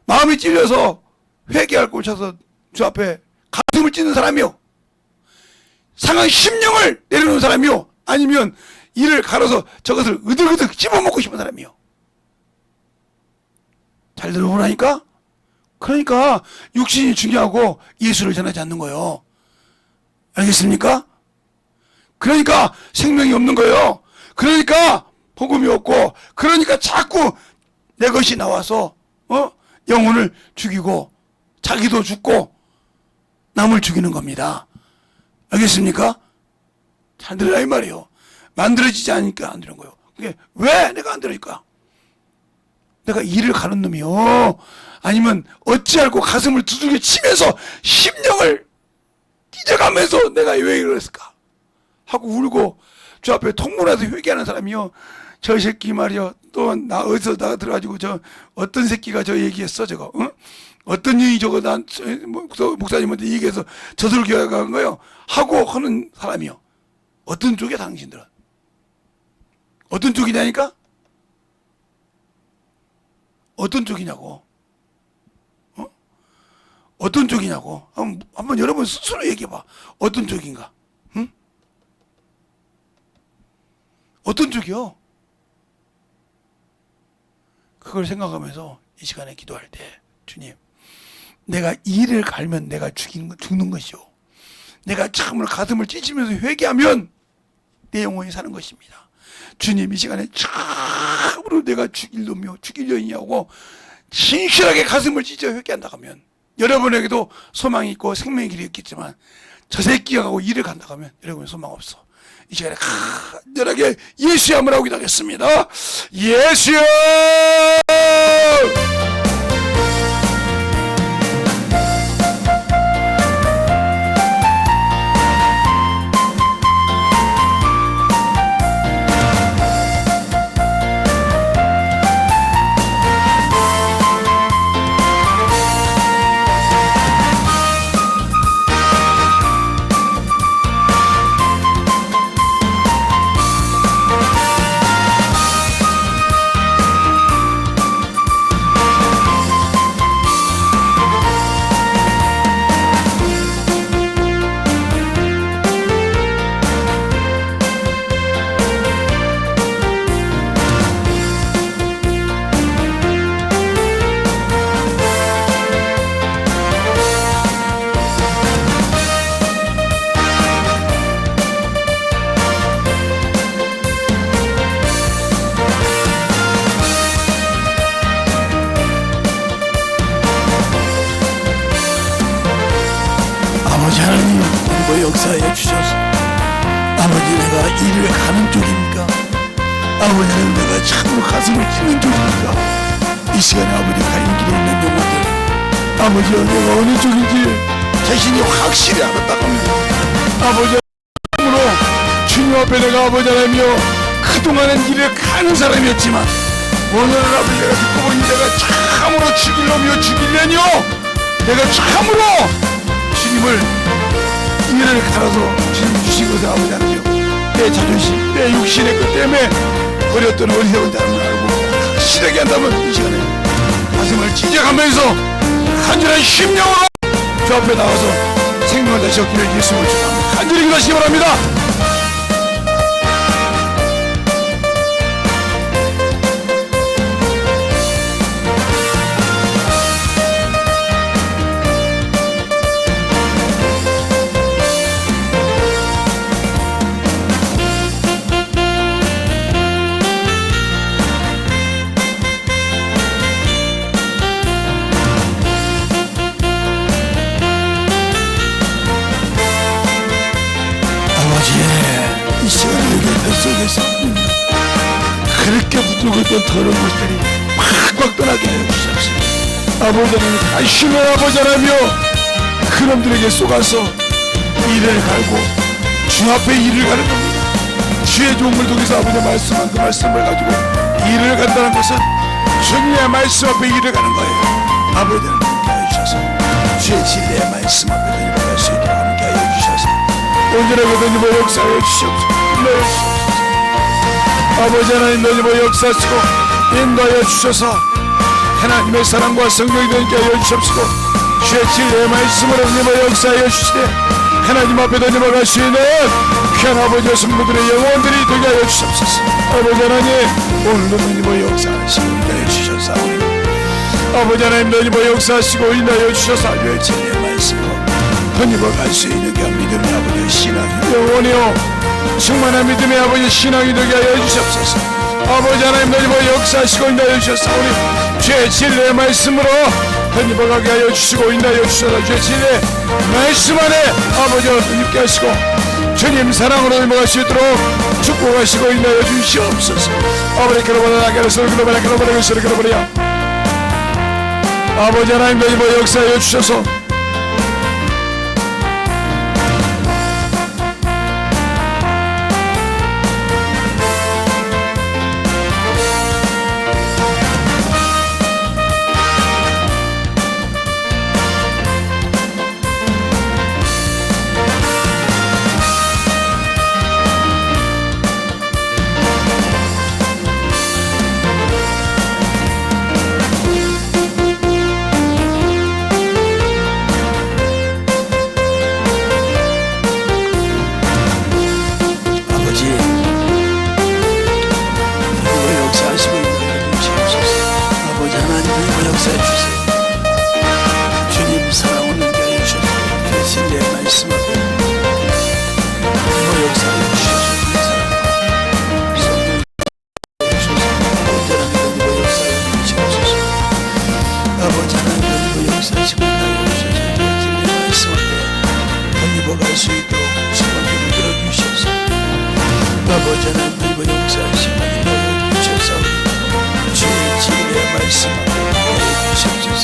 마음이 찔려서 회개할 꼴 쳐서 주 앞에 가슴을 찢는 사람이요? 상한 심령을 내려놓은 사람이요? 아니면 이를 갈아서 저것을 으득으득 씹어먹고 싶은 사람이요? 잘 들어보라니까? 그러니까 육신이 중요하고 예수를 전하지 않는 거예요. 알겠습니까? 그러니까 생명이 없는 거예요. 그러니까 복음이 없고 그러니까 자꾸 내 것이 나와서 영혼을 죽이고 자기도 죽고 남을 죽이는 겁니다. 알겠습니까? 잘 들으라 이 말이에요. 만들어지지 않으니까 안 되는 거예요. 그게 왜 내가 안 들어질까? 내가 이를 가는 놈이요, 아니면 어찌할고 가슴을 두들겨 치면서 심령을 찢어가면서 내가 왜 이랬을까 하고 울고 주 앞에 통문해서 회개하는 사람이요, 저 새끼 말이요, 또 나 어디서 나 들어가지고 저 어떤 새끼가 저 얘기했어 저거, 응? 어떤 년이 저거 난 목사님한테 얘기해서 저들 교회 간 거요 하고 하는 사람이요. 어떤 쪽이야 당신들은? 어떤 쪽이냐니까? 어떤 쪽이냐고? 어떤 쪽이냐고? 한번 여러분 스스로 얘기해봐. 어떤 쪽인가? 응? 어떤 쪽이요? 그걸 생각하면서 이 시간에 기도할 때, 주님, 내가 이를 갈면 내가 죽는 것이요, 내가 참으로 가슴을 찢으면서 회개하면 내 영혼이 사는 것입니다. 주님, 이 시간에 참으로 내가 죽일 놈이요, 죽일 년이냐고 신실하게 가슴을 찢어 회개한다 하면 여러분에게도 소망이 있고 생명의 길이 있겠지만, 저 새끼가 가고 일을 간다 하면 여러분 소망 없어. 이 시간에 간절하게 예수의 한번 하고 기도하겠습니다. 예수여! 아버지 하나님, 뭐 역사해 주셔서, 아버지 내가 이를 가는 쪽입니까? 아버지는 내가 참으로 가슴을 찌는 쪽입니까? 이 시간에 아버지 가는 길에 있는 영혼들, 아버지여, 내가 어느 쪽인지 자신이 확실히 알았다 하면, 아버지 참으로 주님 앞에 내가 아버지 하나님이여 그동안은 이를 가는 사람이었지만, 오늘은 아버지 내가 듣고 보니 내가 참으로 죽일 놈이요 죽일려니요, 내가 참으로 주님을 이를 갈아서 주님 주신 것을 아버지 하나님, 내 자존심, 내 육신의 것 때문에 버렸던 어리석은 자를 알고 확실하게 한다면 이 시간에 가슴을 찢어가면서 간절한 심령으로 주 앞에 나와서 생명을 다시 얻기를 예수님을 축원합니다. 간절히 기도하시기 바랍니다. 이 시간에 여기 뱃속에서 그렇게 부들거렸던 더러운 것들이 팍팍 떠나게 해주셨습니다. 아버지 하나님, 다시는 아버지 하나님이여 그놈들에게 속아서 이를 갈고 주 앞에 이를 가는 겁니다. 주의 종을 통해서 아버지 말씀한 그 말씀을 가지고 이를 간다는 것은 주님의 말씀 앞에 이를 가는 거예요. 아버지 하나님 함께하여 주셔서 주의 진리의 말씀 앞에 던져갈 수 있도록 함께하여 주셔서 온전하게 던지고 역사하여 주시옵소서. 아버지 하나님, 던지고 역사하시고 인도하여 주셔서 하나님의 사랑과 성령이 되게 하여 주시옵시고 주의 진리의 말씀으로 던지고 역사하여 주시되 하나님 앞에 던지고 갈 수 있는 귀한 아버지의 성도들의 영혼들이 되게 하여 주시옵소서. 아버지 하나님, 오늘도 던지고 역사하시고 인도하여 주셔서 아버지 하나님, 던지고 역사하시고 인도하여 주셔서 주의 진리의 말씀으로 던지고 갈 수 있는 그 믿음의 아버지의 신앙이 영원히요 충만한 믿음의 아버지 신앙이 되게 하여 주시옵소서. 아버지 하나님, 던지고 역사하시고 인도하여 주셔서 우리 주의 진리의 말씀으로 던지고 가게 하여 주시고 인도하여 주셔서 주의 진리의 말씀 안에 아버지와 함께 하시고 주님 사랑으로 넘어갈 수 있도록 축복하시고 인도하여 주시옵소서. 아버지 그러버려 나게를 그러버려 그러버려 아버지 하나님 이번 역사하여 주셔서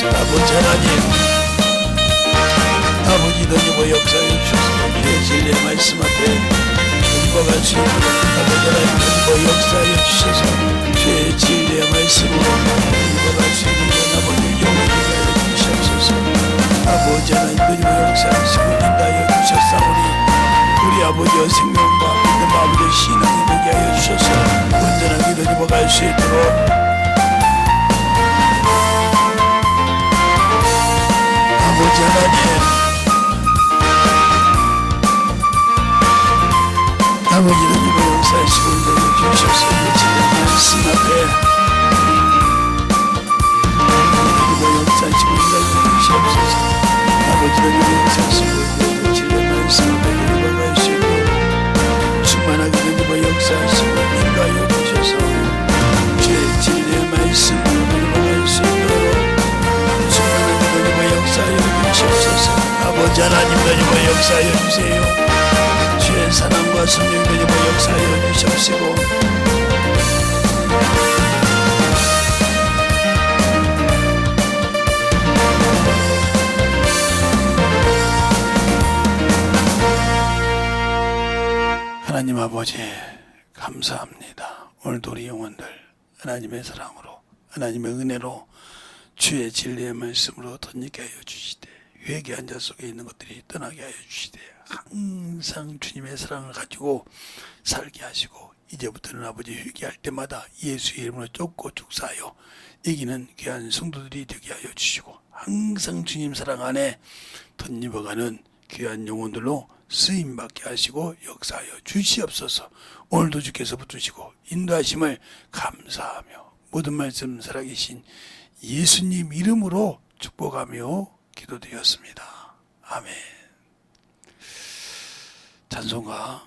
아버지 하나님 아버지 너희와 역사해 주셔서 주의 진리의 말씀 앞에 넘어갈 수 있도록 아버지 하나님 너희와 역사해 주셔서 주의 진리의 말씀으로 넘어갈 수 있는 아버지 영원히 하여 주시옵소서. 아버지 하나님 너희와 역사하시고 인도하여 주셨사오니 우리 아버지의 생명과 믿음 아버지의 신앙이 되게 하여 주셔서 온전하게 너희와 갈 수 있도록 아버지 하나님 아버지는 이번 역사하시고 인도해 주셔서 진리의 말씀 앞에 이번 역사하시고 인도해 주시옵소서. 아버지는 이번 역사하시고 인도해 진리의 말씀 앞에 인도해 주시고 충만하게 이번 역사하시고 인도하여 주셔서 주의 진리의 말씀으로 인도할 수 있도록 역사하여 주시옵소서. 아버지 하나님 너희와 역사하여 주세요. 주의 사랑과 성령 너희와 역사하여 주시옵시고 하나님 아버지 감사합니다. 오늘도 우리 영혼들 하나님의 사랑으로 하나님의 은혜로 주의 진리의 말씀으로 덧입게 하여 주시되 회개한 자 속에 있는 것들이 떠나게 하여 주시되 항상 주님의 사랑을 가지고 살게 하시고 이제부터는 아버지 회개할 때마다 예수의 이름으로 쫓고 축사하여 이기는 귀한 성도들이 되게 하여 주시고 항상 주님 사랑 안에 덧입어가는 귀한 영혼들로 쓰임받게 하시고 역사하여 주시옵소서. 오늘도 주께서 붙드시고 인도하심을 감사하며 모든 말씀 살아계신 예수님 이름으로 축복하며 기도드렸습니다. 아멘. 찬송가